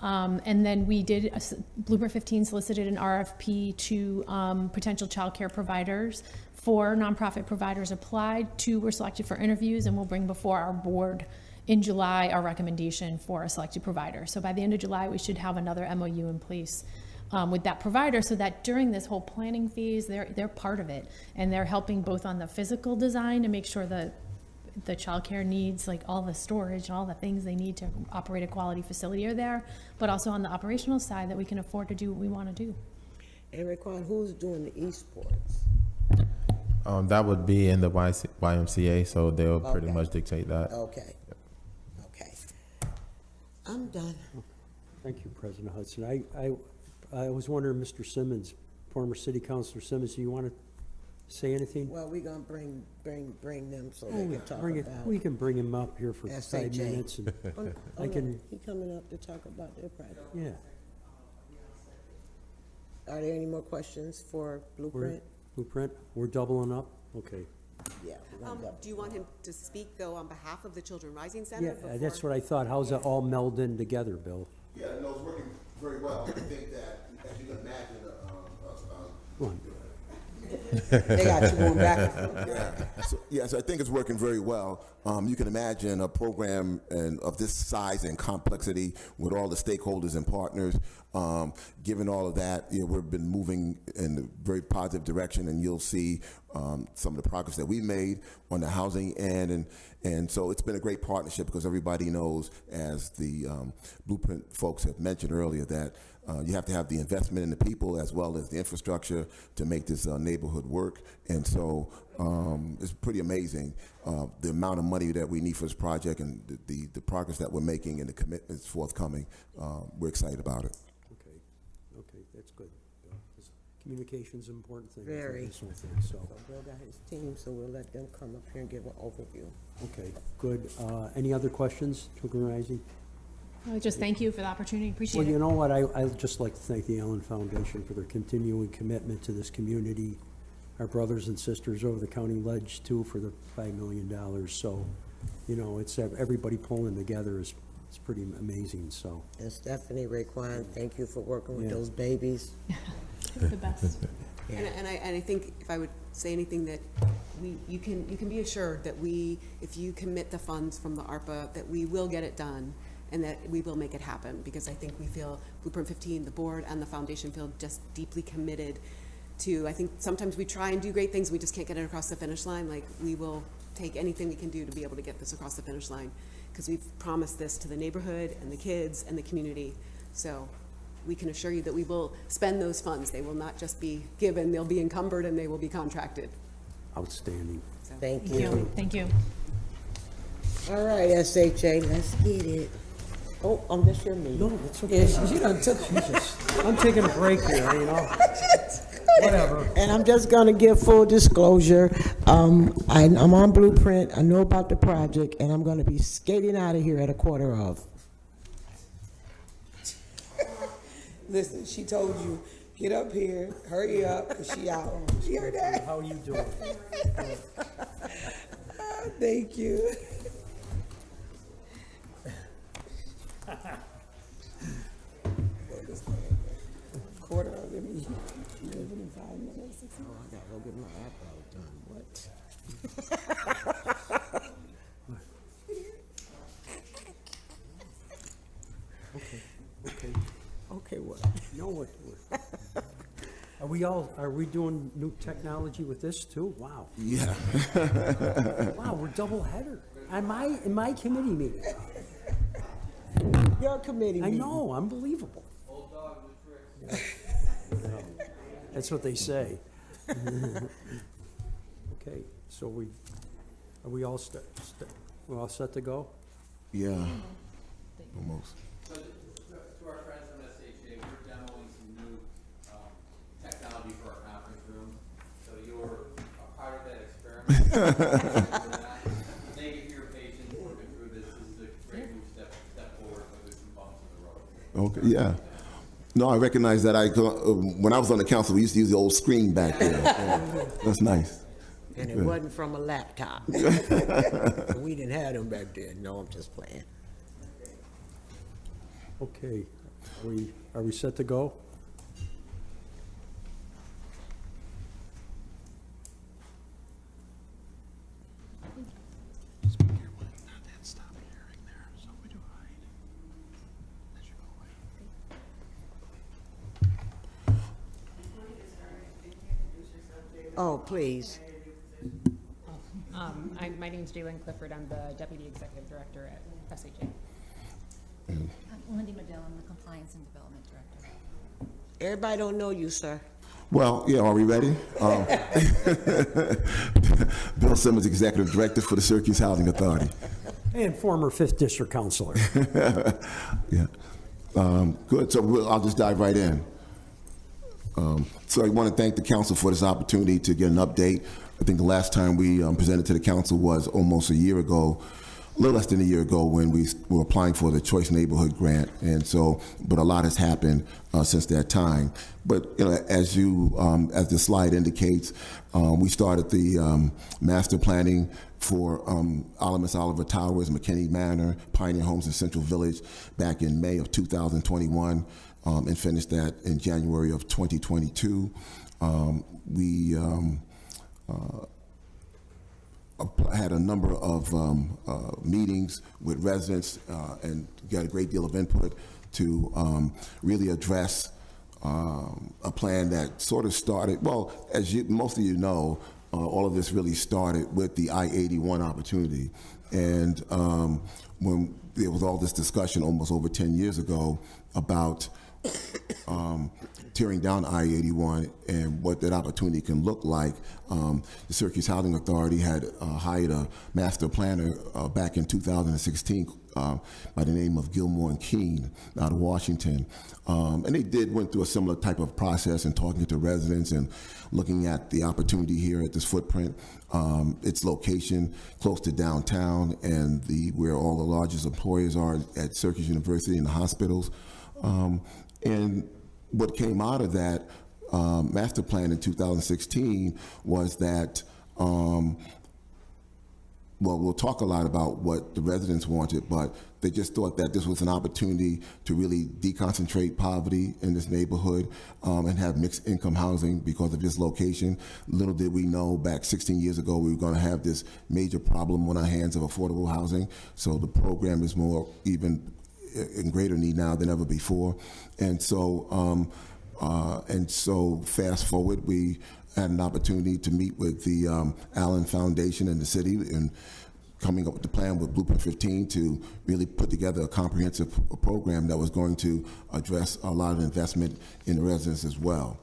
And then we did, Blueprint 15 solicited an RFP to potential childcare providers. 4 nonprofit providers applied, 2 were selected for interviews, and we'll bring before our board in July our recommendation for a selected provider. So by the end of July, we should have another MOU in place with that provider, so that during this whole planning phase, they're part of it, and they're helping both on the physical design to make sure that the childcare needs, like all the storage and all the things they need to operate a quality facility are there, but also on the operational side that we can afford to do what we want to do. And Raquan, who's doing the esports? That would be in the YMCA, so they'll pretty Okay. much dictate that. Okay. Okay. I'm done. Thank you, President Hudson. I was wondering, Mr. Simmons, former City Councilor Simmons, do you want to say anything? Well, we're gonna bring them so they can talk Bring it, about. we can bring him up here for 5 SHA. minutes and Oh, I no, can, he coming up to talk about their project. yeah. Are there any more questions for Blueprint? Blueprint, we're doubling up? Okay. Yeah. we're gonna double. Do you want him to speak, though, on behalf of the Children Rising Center? Yeah, that's what I thought. How's that all meld in together, Bill? Yeah, no, it's working very well. I think that, as you can imagine, Go on. They got you going back and forth. so I think it's working very well. You can imagine a program of this size and complexity with all the stakeholders and partners. Given all of that, we've been moving in a very positive direction, and you'll see some of the progress that we made on the housing end, and so it's been a great partnership because everybody knows, as the Blueprint folks have mentioned earlier, that you have to have the investment in the people as well as the infrastructure to make this neighborhood work. And so it's pretty amazing the amount of money that we need for this project and the progress that we're making and the commitments forthcoming. We're excited about it. Okay, that's good, Bill. 'Cause communication's an important thing. for Very. this whole thing, so, Bill got his team, so we'll let them come up here and give an overview. okay, good. Any other questions, Children Rising? Just thank you for the opportunity, appreciate Well, it. you know what, I'd just like to thank the Allen Foundation for their continuing commitment to this community. Our brothers and sisters over the county ledge too for the $5 million. So, it's everybody pulling together is pretty amazing, so. And Stephanie, Raquan, thank you for working with Yeah. those babies. The best. And I think if I would say anything, that you can be assured that if you commit the funds from the ARPA, that we will get it done and that we will make it happen, because I think we feel Blueprint 15, the board and the foundation feel just deeply committed to, I think sometimes we try and do great things, we just can't get it across the finish line. Like, we will take anything we can do to be able to get this across the finish line, because we've promised this to the neighborhood and the kids and the community. So we can assure you that we will spend those funds. They will not just be given, they'll be encumbered and they will be contracted. Outstanding. So, Thank Thank you. you, thank you. All right, SHA, let's get it. Oh, that's your meeting. No, it's okay. You done took I'm taking a break here, Whatever. And I'm just gonna give full disclosure. I'm on Blueprint, I know about the project, and I'm gonna be skating out of here at 1:15. Listen, she told you, get up here, hurry up, 'cause she out. You heard that? How are you doing? Thank you. Quarter of them, leaving in 5 minutes. Oh, I gotta go get my eyebrows done, what? Okay. Okay, what? Are we doing new technology with this too? Wow. Yeah. Wow, we're double header. In my committee meeting. Your committee I meeting. know, unbelievable. Yeah. That's what they say. Okay, so are we all we're all set to go? Yeah. Almost. So to our friends from SHA, we're demoing some new technology for our conference room. So you're a part of that experiment. Thank you for your patience working through this. This is a great new step forward, but there's some bumps in the road. Okay, yeah. No, I recognize that. When I was on the council, we used to use the old screen back there. Yeah. That's nice. And it wasn't from a laptop. We didn't have them back then. No, I'm just playing. Okay, are we set to go? Oh, please. My name's Jalen Clifford. I'm the Deputy Executive Director at SHA. I'm Lindy Medill. I'm the Compliance and Development Director. Everybody don't know you, sir. Well, yeah, are we ready? Bill Simmons, Executive Director for the Syracuse Housing Authority. And former 5th District Councilor. Yeah. Good. So I'll just dive right in. So I want to thank the council for this opportunity to get an update. I think the last time we presented to the council was almost a year ago, a little less than a year ago, when we were applying for the Choice Neighborhood Grant. And so, but a lot has happened since that time. But you know, as the slide indicates, we started the master planning for Miss Oliver Towers, McKinney Manor, Pioneer Homes in Central Village back in May of 2021. And finished that in January of 2022. We had a number of meetings with residents and got a great deal of input to really address a plan that sort of started, well, as most of you know, all of this really started with the I-81 opportunity. And when there was all this discussion almost over 10 years ago about tearing down I-81 and what that opportunity can look like. The Syracuse Housing Authority had hired a master planner back in 2016 by the name of Gilmore and Keene out of Washington. And they went through a similar type of process and talking to residents and looking at the opportunity here at this footprint, its location close to downtown and where all the largest employers are at Syracuse University and the hospitals. And what came out of that master plan in 2016 was that, well, we'll talk a lot about what the residents wanted, but they just thought that this was an opportunity to really deconcentrate poverty in this neighborhood and have mixed income housing because of this location. Little did we know back 16 years ago we were going to have this major problem on our hands of affordable housing. So the program is more even in greater need now than ever before. And so fast forward, we had an opportunity to meet with the Allen Foundation and the city and coming up with the plan with Blueprint 15 to really put together a comprehensive program that was going to address a lot of investment in the residents as well.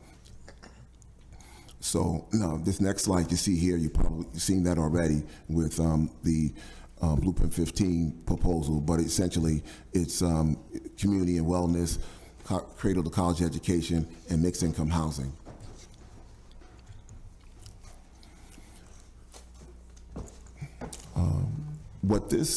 So this next slide you see here, you've probably seen that already with the Blueprint 15 proposal, but essentially it's community and wellness, cradle to college education, and mixed income housing. What this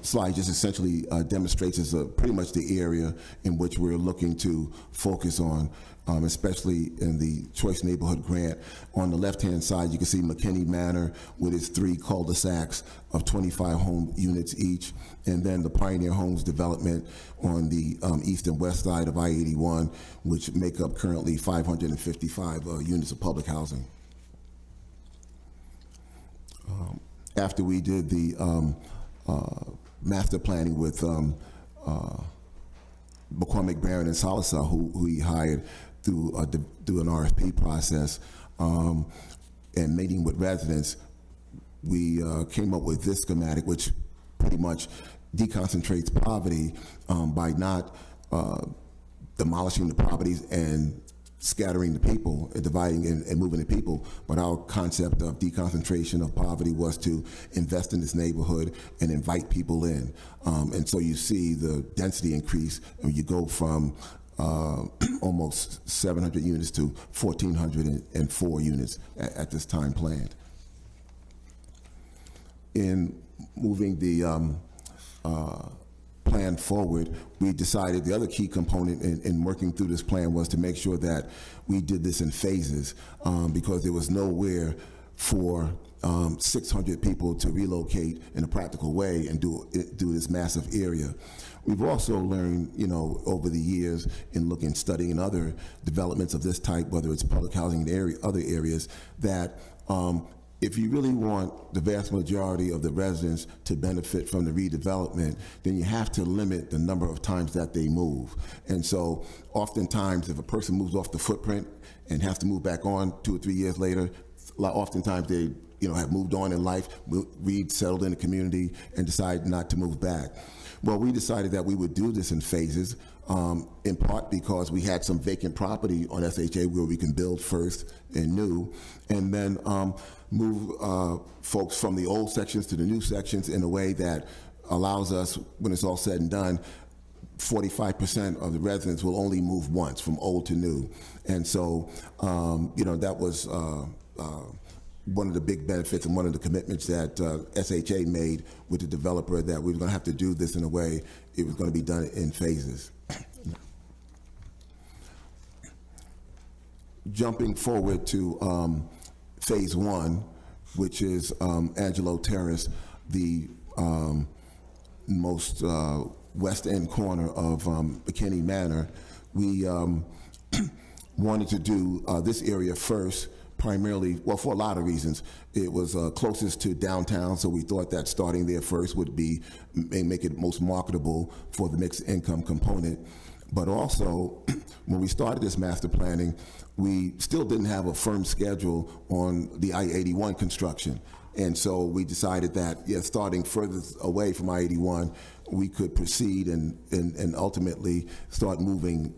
slide just essentially demonstrates is pretty much the area in which we're looking to focus on, especially in the Choice Neighborhood Grant. On the left-hand side, you can see McKinney Manor with its 3 cul-de-sacs of 25 home units each, and then the Pioneer Homes development on the east and west side of I-81, which make up currently 555 units of public housing. After we did the master planning with McCormick, Barron, and Salazar, who we hired through an RFP process, and meeting with residents, we came up with this schematic, which pretty much deconcentrates poverty by not demolishing the properties and scattering the people, dividing and moving the people. But our concept of deconcentration of poverty was to invest in this neighborhood and invite people in. And so you see the density increase, and you go from almost 700 units to 1,404 units at this time planned. In moving the plan forward, we decided the other key component in working through this plan was to make sure that we did this in phases because there was nowhere for 600 people to relocate in a practical way and do this massive area. We've also learned, over the years in looking, studying other developments of this type, whether it's public housing in other areas, that if you really want the vast majority of the residents to benefit from the redevelopment, then you have to limit the number of times that they move. And so oftentimes if a person moves off the footprint and have to move back on 2 or 3 years later, oftentimes they have moved on in life, settled in the community, and decide not to move back. Well, we decided that we would do this in phases, in part because we had some vacant property on SHA where we can build first and new, and then move folks from the old sections to the new sections in a way that allows us, when it's all said and done, 45% of the residents will only move once from old to new. And so, that was one of the big benefits and one of the commitments that SHA made with the developer, that we were going to have to do this in a way it was going to be done in phases. Jumping forward to phase 1, which is Angelo Terrace, the most west end corner of McKinney Manor. We wanted to do this area first, primarily, well, for a lot of reasons. It was closest to downtown, so we thought that starting there first would make it most marketable for the mixed income component. But also, when we started this master planning, we still didn't have a firm schedule on the I-81 construction. And so we decided that, starting further away from I-81, we could proceed and ultimately start moving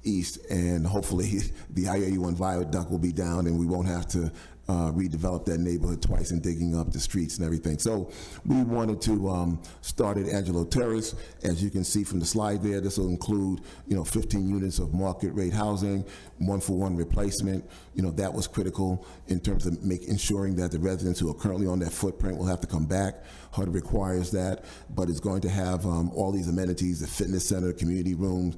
east, and hopefully the I-81 viaduct will be down and we won't have to redevelop that neighborhood twice and digging up the streets and everything. So we wanted to start at Angelo Terrace. As you can see from the slide there, this will include 15 units of market rate housing, 1-for-1 replacement. That was critical in terms of ensuring that the residents who are currently on that footprint will have to come back. HUD requires that, but it's going to have all these amenities: the fitness center, community rooms,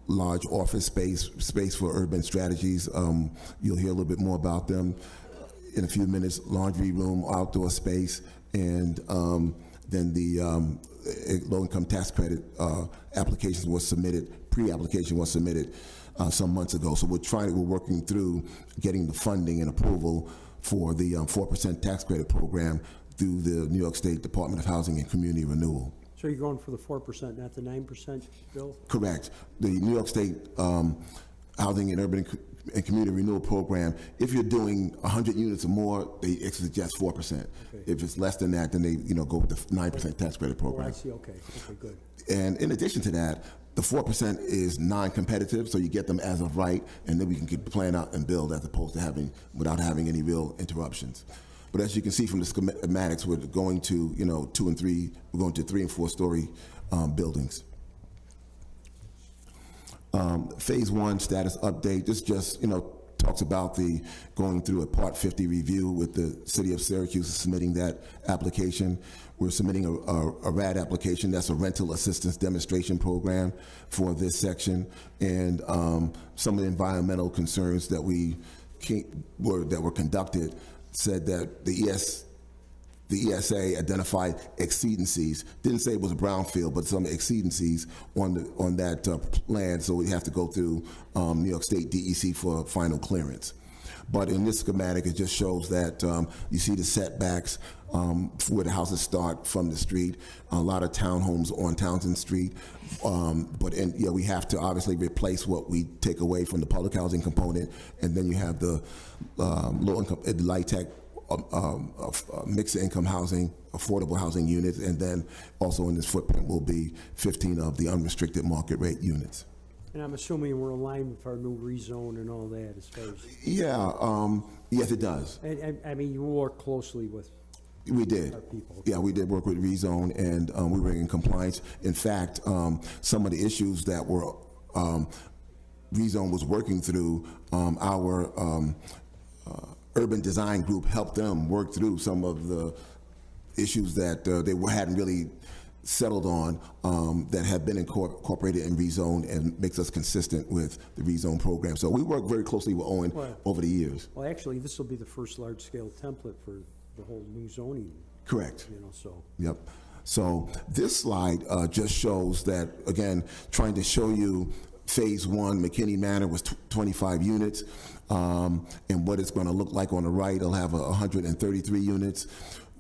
large office space for urban strategies. You'll hear a little bit more about them in a few minutes. Laundry room, outdoor space, and then the low-income tax credit application was submitted. Pre-application was submitted some months ago. So we're working through getting the funding and approval for the 4% tax credit program through the New York State Department of Housing and Community Renewal. So you're going for the 4%, not the 9%, Bill? Correct. The New York State Housing and Urban and Community Renewal Program, if you're doing 100 units or more, they suggest 4%. Okay. If it's less than that, then they go with the 9% tax credit program. Oh, I see. Okay, good. And in addition to that, the 4% is non-competitive, so you get them as of right, and then we can plan out and build as opposed to without having any real interruptions. But as you can see from the schematics, we're going to 2 and 3. We're going to 3 and 4 story buildings. Phase 1 status update. This just talks about the going through a Part 50 review with the City of Syracuse submitting that application. We're submitting a RAD application. That's a rental assistance demonstration program for this section, and some of the environmental concerns that were conducted said that the ESA identified exceedancies. Didn't say it was a brownfield, but some exceedancies on that land, so we have to go through New York State DEC for final clearance. But in this schematic, it just shows that you see the setbacks where the houses start from the street. A lot of townhomes on Townsend Street, we have to obviously replace what we take away from the public housing component, and then you have the low income, light tech, mixed income housing, affordable housing units, and then also in this footprint will be 15 of the unrestricted market rate units. And I'm assuming we're aligned with our new rezone and all that, I suppose. Yeah, yes, it does. And I mean, you work closely with We did. our people. Yeah, we did work with rezone, and we were in compliance. In fact, some of the issues that were rezone was working through, our urban design group helped them work through some of the issues that they hadn't really settled on, that have been incorporated in rezone and makes us consistent with the rezone program. So we work very closely with Owen over the years. Well, actually, this will be the first large-scale template for the whole new zoning. Correct. So. Yep. So this slide just shows that, again, trying to show you phase one, McKinney Manor was 25 units, and what it's going to look like on the right, it'll have 133 units.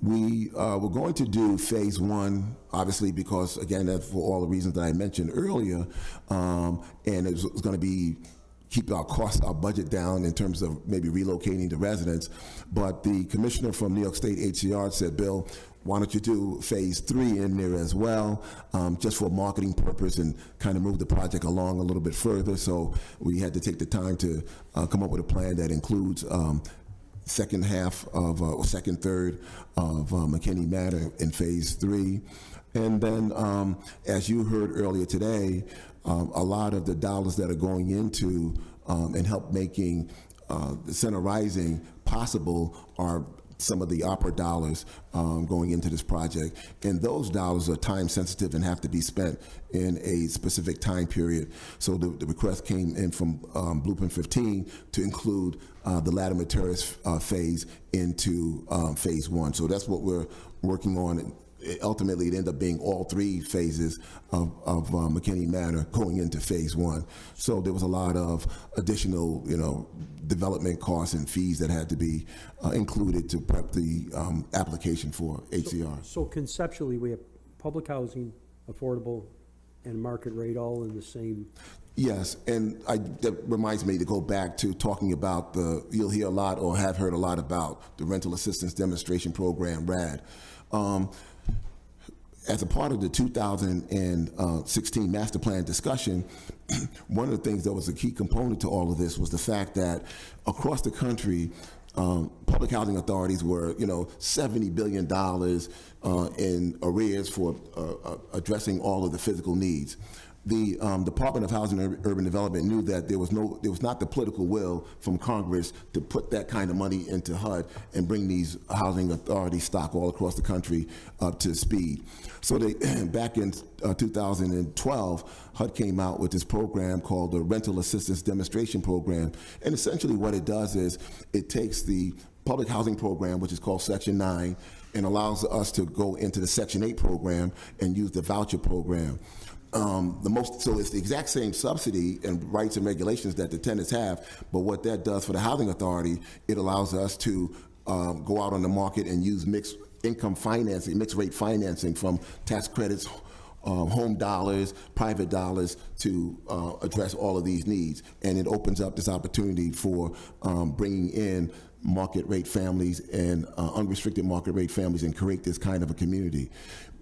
We were going to do phase one, obviously, because, again, for all the reasons that I mentioned earlier, and it was going to be keep our costs, our budget down in terms of maybe relocating the residents. But the commissioner from New York State HCR said, Bill, why don't you do phase three in there as well, just for marketing purpose and kind of move the project along a little bit further. So we had to take the time to come up with a plan that includes second half of, or second third of McKinney Manor in phase three. And then, as you heard earlier today, a lot of the dollars that are going into and help making the Center Rising possible are some of the opera dollars going into this project. And those dollars are time sensitive and have to be spent in a specific time period. So the request came in from Blueprint 15 to include the Latimer Terrace phase into phase one. So that's what we're working on. Ultimately, it ended up being all three phases of McKinney Manor going into phase one. So there was a lot of additional, development costs and fees that had to be included to prep the application for HCR. So conceptually, we have public housing, affordable, and market rate all in the same. Yes, and that reminds me to go back to talking about you'll hear a lot or have heard a lot about the Rental Assistance Demonstration Program, RAD. As a part of the 2016 master plan discussion, one of the things that was a key component to all of this was the fact that across the country, public housing authorities were, $70 billion in arrears for addressing all of the physical needs. The Department of Housing and Urban Development knew that there was not the political will from Congress to put that kind of money into HUD and bring these housing authority stock all across the country up to speed. So they, back in 2012, HUD came out with this program called the Rental Assistance Demonstration Program. And essentially what it does is it takes the public housing program, which is called Section 9, and allows us to go into the Section 8 program and use the voucher program. So it's the exact same subsidy and rights and regulations that the tenants have, but what that does for the housing authority, it allows us to go out on the market and use mixed income financing, mixed rate financing from tax credits, home dollars, private dollars to address all of these needs. And it opens up this opportunity for bringing in market rate families and unrestricted market rate families and create this kind of a community.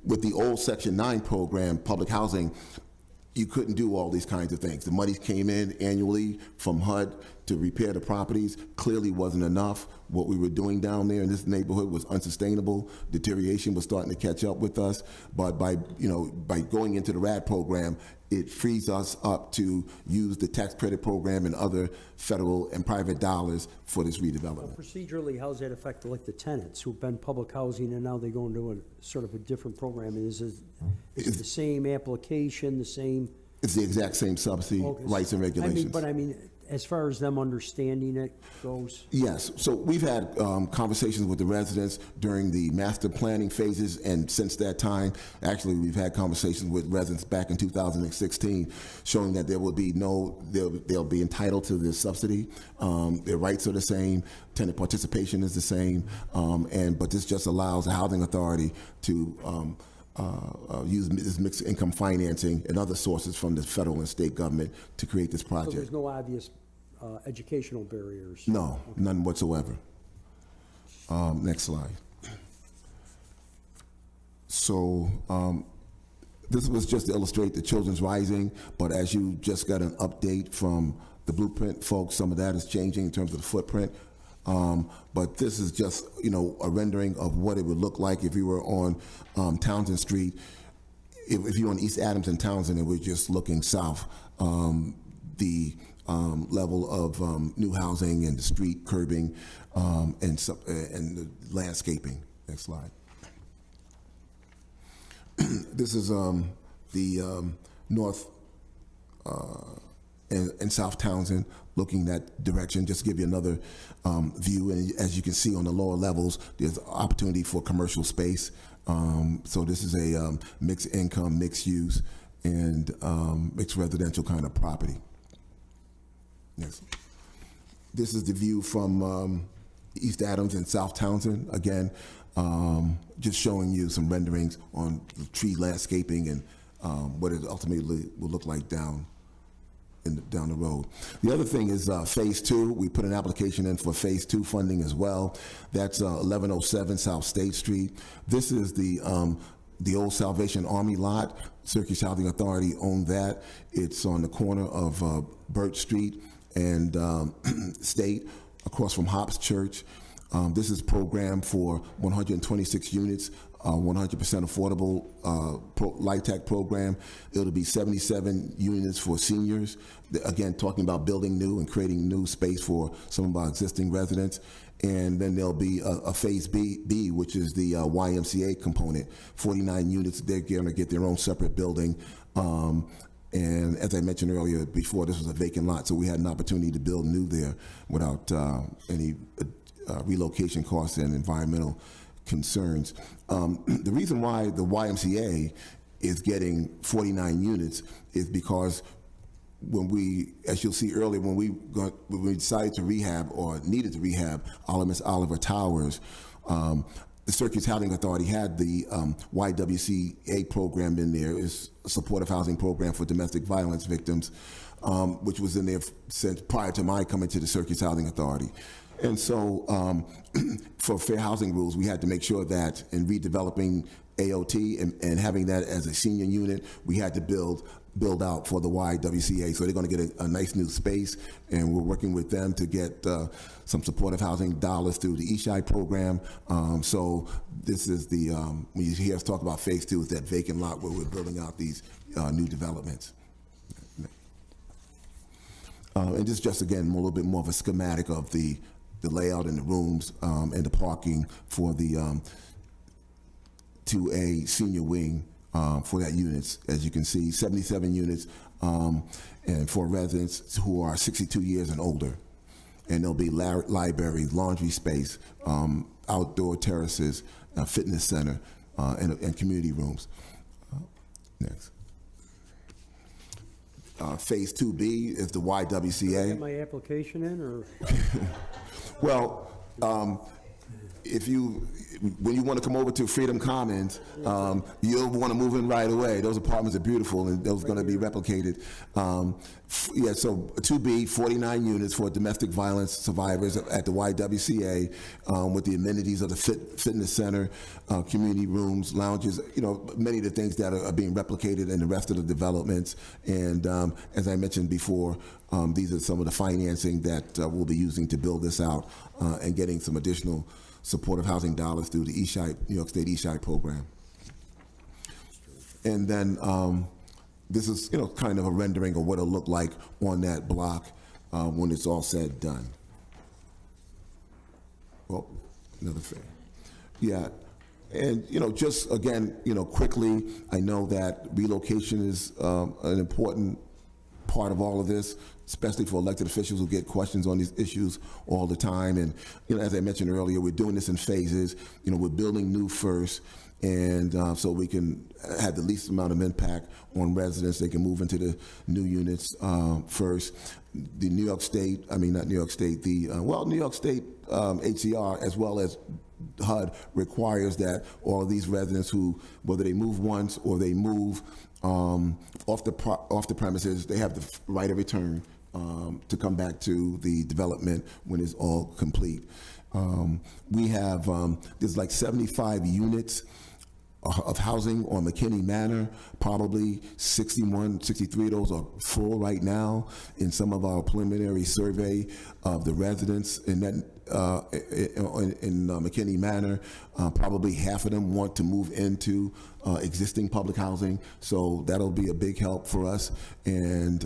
With the old Section 9 program, public housing, you couldn't do all these kinds of things. The money came in annually from HUD to repair the properties. Clearly wasn't enough. What we were doing down there in this neighborhood was unsustainable. Deterioration was starting to catch up with us. But by going into the RAD program, it frees us up to use the tax credit program and other federal and private dollars for this redevelopment. Procedurally, how does that affect the tenants who've been public housing and now they go into a sort of a different program? Is it the same application, the same? It's the exact same subsidy, rights and regulations. I mean, as far as them understanding it goes? Yes. So we've had conversations with the residents during the master planning phases, and since that time, actually, we've had conversations with residents back in 2016, showing that there will be they'll be entitled to this subsidy. Their rights are the same. Tenant participation is the same. But this just allows the housing authority to use this mixed income financing and other sources from the federal and state government to create this project. So there's no obvious educational barriers? No, none whatsoever. Next slide. So this was just to illustrate the Children's Rising, but as you just got an update from the Blueprint folks, some of that is changing in terms of the footprint. But this is just, a rendering of what it would look like if you were on Townsend Street. If you're on East Adams and Townsend and we're just looking south, the level of new housing and the street curbing and the landscaping. Next slide. This is the north in South Townsend, looking that direction. Just to give you another view, and as you can see on the lower levels, there's opportunity for commercial space. So this is a mixed income, mixed use, and mixed residential kind of property. Next. This is the view from East Adams and South Townsend. Again, just showing you some renderings on the tree landscaping and what it ultimately will look like down the road. The other thing is Phase 2. We put an application in for Phase 2 funding as well. That's 1107 South State Street. This is the old Salvation Army lot. Syracuse Housing Authority owned that. It's on the corner of Burt Street and State, across from Hops Church. This is programmed for 126 units, 100% affordable LIHTC program. It'll be 77 units for seniors. Again, talking about building new and creating new space for some of our existing residents. And then there'll be a Phase B, which is the YMCA component. 49 units, they're going to get their own separate building. And as I mentioned earlier, before, this was a vacant lot, so we had an opportunity to build new there without any relocation costs and environmental concerns. The reason why the YMCA is getting 49 units is because when we, as you'll see earlier, when we decided to rehab or needed to rehab Miss Oliver Towers, the Syracuse Housing Authority had the YWCA program in there. It's a supportive housing program for domestic violence victims, which was in there since prior to my coming to the Syracuse Housing Authority. And so for fair housing rules, we had to make sure that in redeveloping AOT and having that as a senior unit, we had to build out for the YWCA. So they're going to get a nice new space, and we're working with them to get some supportive housing dollars through the ESHI program. So this is the, when you hear us talk about Phase 2, it's that vacant lot where we're building out these new developments. And this is just, again, a little bit more of a schematic of the layout and the rooms and the parking for the 2A senior wing for that units. As you can see, 77 units and for residents who are 62 years and older. And there'll be libraries, laundry space, outdoor terraces, fitness center, and community rooms. Next. Phase 2B is the YWCA. Get my application in, or? Well, when you want to come over to Freedom Commons, you'll want to move in right away. Those apartments are beautiful, and those are going to be replicated. Yeah, so 2B, 49 units for domestic violence survivors at the YWCA, with the amenities of the fitness center, community rooms, lounges, many of the things that are being replicated in the rest of the developments. And as I mentioned before, these are some of the financing that we'll be using to build this out and getting some additional supportive housing dollars through the ESHI, New York State ESHI program. And then this is, kind of a rendering of what it'll look like on that block when it's all said and done. Well, another thing. Yeah, and, just again, quickly, I know that relocation is an important part of all of this, especially for elected officials who get questions on these issues all the time. And, as I mentioned earlier, we're doing this in phases. We're building new first, and so we can have the least amount of impact on residents. They can move into the new units first. The New York State, New York State HCR, as well as HUD, requires that all of these residents who, whether they move once or they move off the premises, they have the right of return to come back to the development when it's all complete. We have, there's like 75 units of housing on McKinney Manor. Probably 61, 63 of those are full right now. In some of our preliminary survey of the residents in that in McKinney Manor, probably half of them want to move into existing public housing. So that'll be a big help for us. And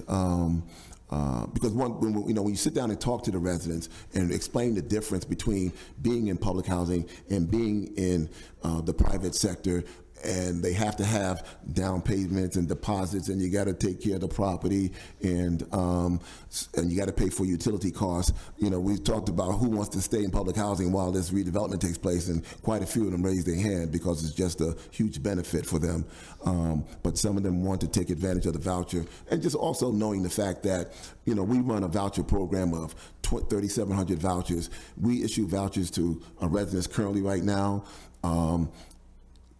because when you sit down and talk to the residents and explain the difference between being in public housing and being in the private sector, and they have to have down payments and deposits, and you got to take care of the property, and you got to pay for utility costs. You know, we've talked about who wants to stay in public housing while this redevelopment takes place, and quite a few of them raise their hand because it's just a huge benefit for them. But some of them want to take advantage of the voucher, and just also knowing the fact that, you know, we run a voucher program of 3,700 vouchers. We issue vouchers to our residents currently right now.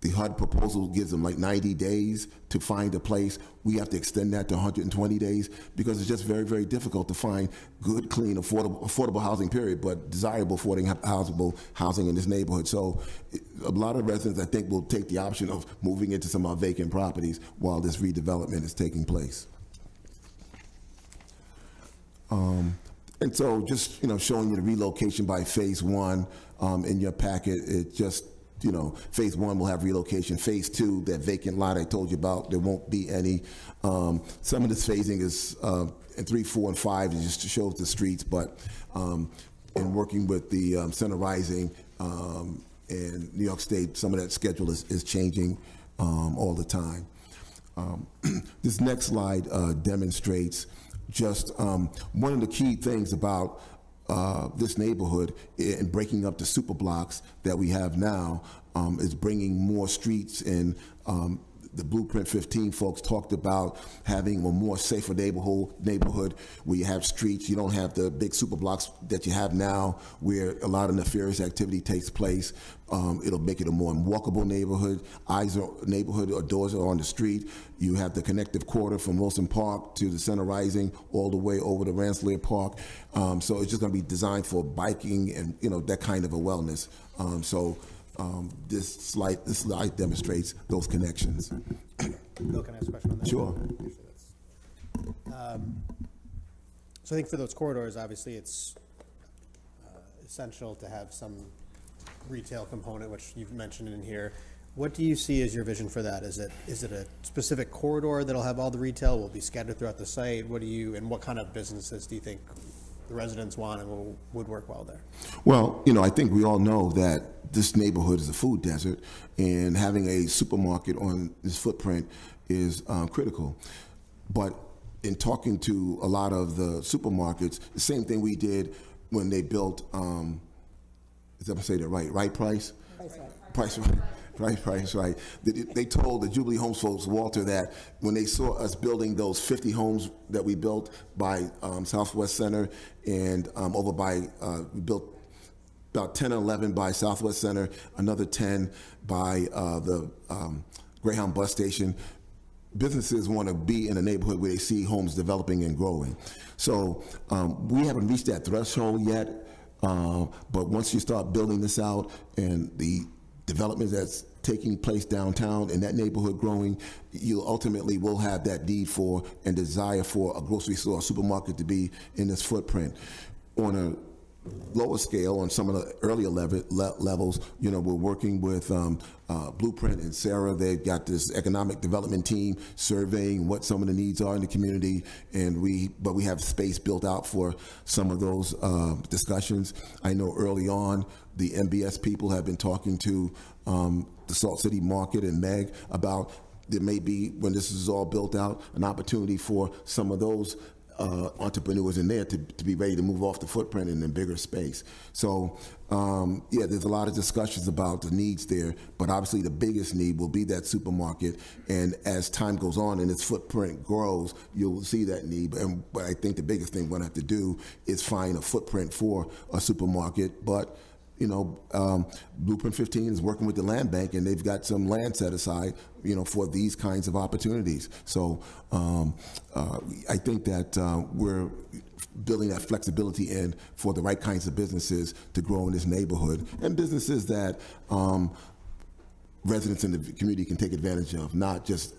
The HUD proposal gives them like 90 days to find a place. We have to extend that to 120 days because it's just very, very difficult to find good, clean, affordable housing, period, but desirable affordable housing in this neighborhood. So a lot of residents, I think, will take the option of moving into some of our vacant properties while this redevelopment is taking place. And so just, you know, showing you the relocation by phase one in your packet, it just, you know, phase one will have relocation. Phase two, that vacant lot I told you about, there won't be any. Some of this phasing is in 3, 4, and 5, it just shows the streets, but in working with the Center Rising and New York State, some of that schedule is changing all the time. This next slide demonstrates just one of the key things about this neighborhood in breaking up the super blocks that we have now is bringing more streets in. The Blueprint 15 folks talked about having a more safer neighborhood where you have streets. You don't have the big super blocks that you have now where a lot of nefarious activity takes place. It'll make it a more walkable neighborhood. Neighborhood or doors are on the street. You have the connective corridor from Wilson Park to the Center Rising all the way over to Rensselaer Park. So it's just going to be designed for biking and, you know, that kind of a wellness. This slide demonstrates those connections. Bill, can I ask a question on that? Sure. So I think for those corridors, obviously it's essential to have some retail component, which you've mentioned in here. What do you see as your vision for that? Is it a specific corridor that'll have all the retail? Will it be scattered throughout the site? And what kind of businesses do you think the residents want and would work well there? Well, you know, I think we all know that this neighborhood is a food desert, and having a supermarket on this footprint is critical. But in talking to a lot of the supermarkets, the same thing we did when they built, is that I say that right? Right Price? Price Right. Price Right. They told the Jubilee Homes folks, Walter, that when they saw us building those 50 homes that we built by Southwest Center and over by, we built about 10 or 11 by Southwest Center, another 10 by the Greyhound bus station. Businesses want to be in a neighborhood where they see homes developing and growing. So we haven't reached that threshold yet, but once you start building this out and the development that's taking place downtown and that neighborhood growing, you ultimately will have that need for and desire for a grocery store, a supermarket to be in this footprint. On a lower scale, on some of the earlier levels, you know, we're working with Blueprint and Sarah. They've got this economic development team surveying what some of the needs are in the community, and we have space built out for some of those discussions. I know early on, the MBS people have been talking to the Salt City Market and Meg about there may be, when this is all built out, an opportunity for some of those entrepreneurs in there to be ready to move off the footprint in a bigger space. So, yeah, there's a lot of discussions about the needs there, but obviously the biggest need will be that supermarket. And as time goes on and its footprint grows, you'll see that need. But I think the biggest thing we're going to have to do is find a footprint for a supermarket. But you know, Blueprint 15 is working with the land bank, and they've got some land set aside, you know, for these kinds of opportunities. So I think that we're building that flexibility in for the right kinds of businesses to grow in this neighborhood, and businesses that residents in the community can take advantage of, not just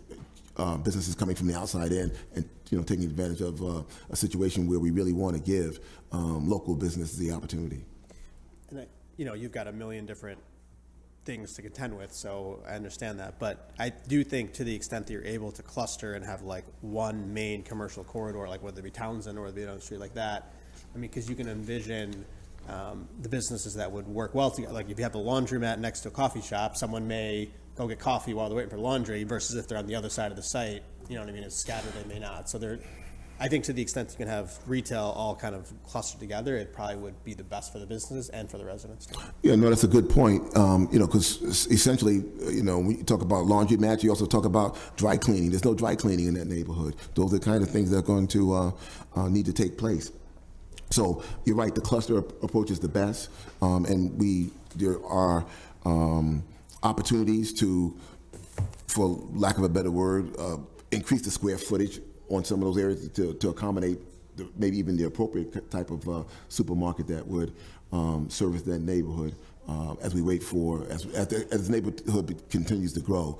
businesses coming from the outside in and, you know, taking advantage of a situation where we really want to give local businesses the opportunity. And you know, you've got a million different things to contend with, so I understand that. But I do think, to the extent that you're able to cluster and have like one main commercial corridor, like whether it be Townsend or whether it be on the street like that, I mean, because you can envision the businesses that would work well together. Like if you have a laundromat next to a coffee shop, someone may go get coffee while they're waiting for laundry versus if they're on the other side of the site, you know what I mean, it's scattered, they may not. So I think to the extent you can have retail all kind of clustered together, it probably would be the best for the businesses and for the residents. Yeah, no, that's a good point. Because essentially, when you talk about laundromats, you also talk about dry cleaning. There's no dry cleaning in that neighborhood. Those are the kind of things that are going to need to take place. So you're right, the cluster approach is the best, and there are opportunities to, for lack of a better word, increase the square footage on some of those areas to accommodate maybe even the appropriate type of supermarket that would service that neighborhood as we wait for, as the neighborhood continues to grow.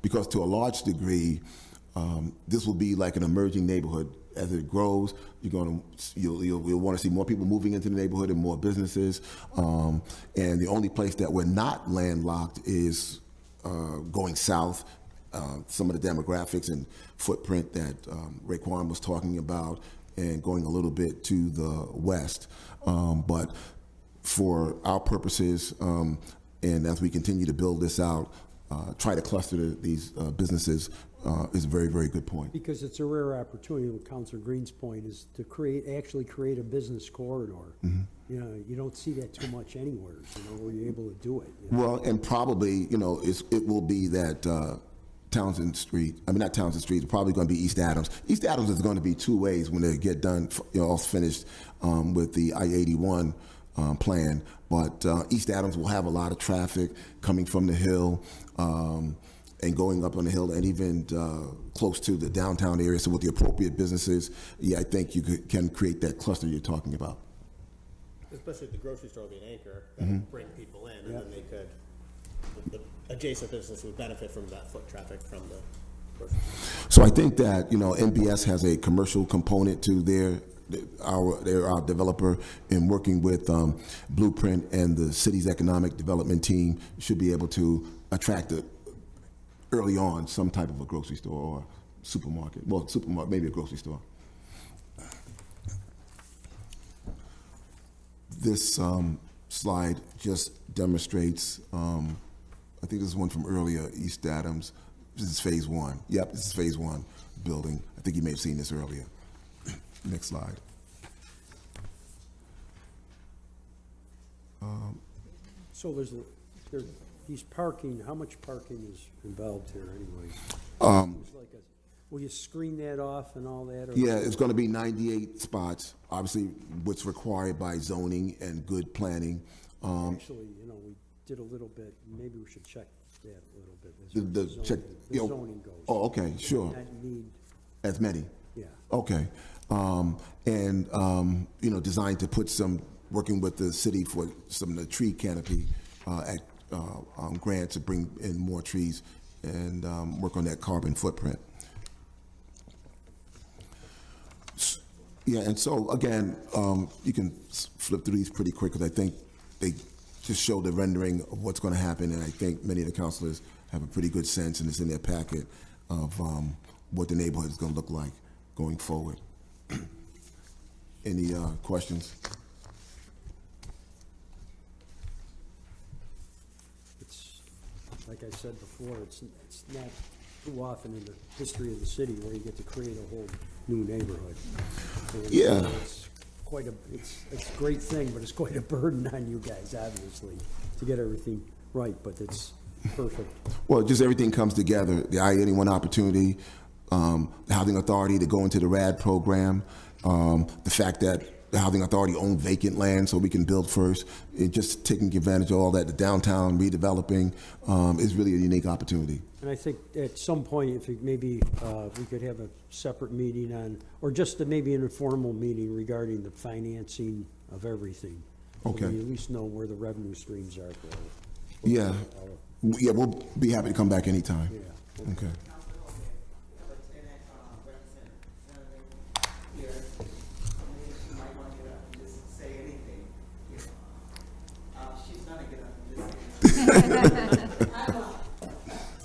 Because to a large degree, this will be like an emerging neighborhood. As it grows, you'll want to see more people moving into the neighborhood and more businesses. And the only place that we're not landlocked is going south. Some of the demographics and footprint that Raekwon was talking about, and going a little bit to the west. But for our purposes, and as we continue to build this out, try to cluster these businesses is a very, very good point. Because it's a rare opportunity, what Councilor Green's point is to actually create a business corridor. Mm-hmm. You don't see that too much anywhere, where you're able to do it. Well, and probably, it will be that Townsend Street, not Townsend Street, it's probably going to be East Adams. East Adams is going to be two ways when they get done, all finished with the I-81 plan. But East Adams will have a lot of traffic coming from the hill and going up on the hill, and even close to the downtown area. So with the appropriate businesses, I think you can create that cluster you're talking about. Especially the grocery store will be an anchor that would bring people in, and then they could, the adjacent business would benefit from that foot traffic from the grocery store. So I think that, NBS has a commercial component to their developer, in working with Blueprint and the city's economic development team, should be able to attract early on some type of a grocery store or supermarket. Well, supermarket, maybe a grocery store. This slide just demonstrates, I think this is one from earlier, East Adams. This is phase one. Yep, this is phase one building. I think you may have seen this earlier. Next slide. So he's parking, how much parking is involved here anyway? Will you screen that off and all that? Yeah, it's going to be 98 spots, obviously what's required by zoning and good planning. Actually, we did a little bit, maybe we should check that a little bit. Check, zoning goes. Oh, okay, sure. Not need, As many? yeah. Okay. Designed to put working with the city for some of the tree canopy grants to bring in more trees and work on that carbon footprint. Yeah, and so again, you can flip through these pretty quick because I think they just show the rendering of what's going to happen, and I think many of the councilors have a pretty good sense, and it's in their packet, of what the neighborhood is going to look like going forward. Any questions? It's, like I said before, it's not too often in the history of the city where you get to create a whole new neighborhood. And Yeah. It's a great thing, but it's quite a burden on you guys, obviously, to get everything right, but it's perfect. Well, just everything comes together. The I-81 opportunity, the Housing Authority to go into the RAD program, the fact that the Housing Authority own vacant land so we can build first, and just taking advantage of all that, the downtown redeveloping is really a unique opportunity. And I think at some point, if maybe we could have a separate meeting on, or just maybe an informal meeting regarding the financing of everything. Okay. So we at least know where the revenue streams are for Yeah. Yeah, we'll be happy to come back anytime. Yeah. Okay.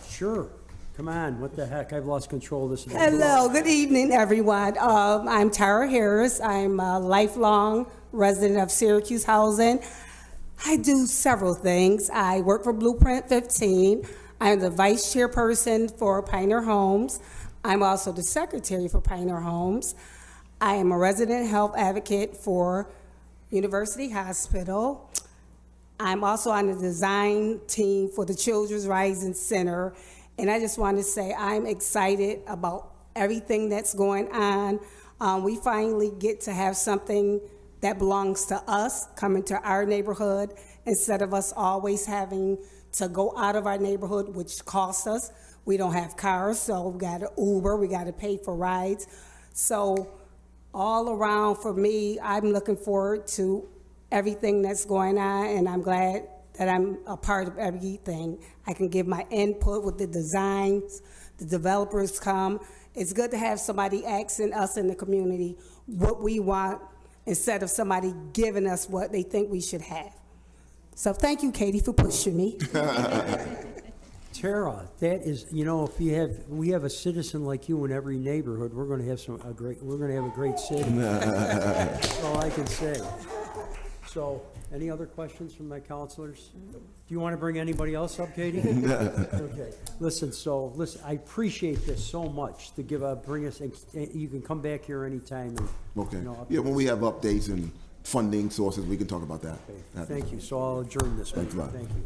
Sure. Come on, what the heck? I've lost control of this. Hello, good evening, everyone. I'm Tara Harris. I'm a lifelong resident of Syracuse Housing. I do several things. I work for Blueprint 15. I'm the vice chairperson for Pioneer Homes. I'm also the secretary for Pioneer Homes. I am a resident health advocate for University Hospital. I'm also on the design team for the Children's Rising Center. And I just want to say I'm excited about everything that's going on. We finally get to have something that belongs to us come into our neighborhood instead of us always having to go out of our neighborhood, which costs us. We don't have cars, so we got to Uber, we got to pay for rides. So all around for me, I'm looking forward to everything that's going on, and I'm glad that I'm a part of everything. I can give my input with the designs, the developers come. It's good to have somebody asking us in the community what we want instead of somebody giving us what they think we should have. So thank you, Katie, for pushing me. Tara, that is, you know, if we have a citizen like you in every neighborhood, we're going to have a great city. That's all I can say. So, any other questions from my counselors? Do you want to bring anybody else up, Katie? Okay. Listen, I appreciate this so much to bring us. You can come back here anytime. And, Okay. you know, Yeah, when we have updates and funding sources, we can talk about that. okay. Thank you. So I'll adjourn this. Thanks a lot. Thank you.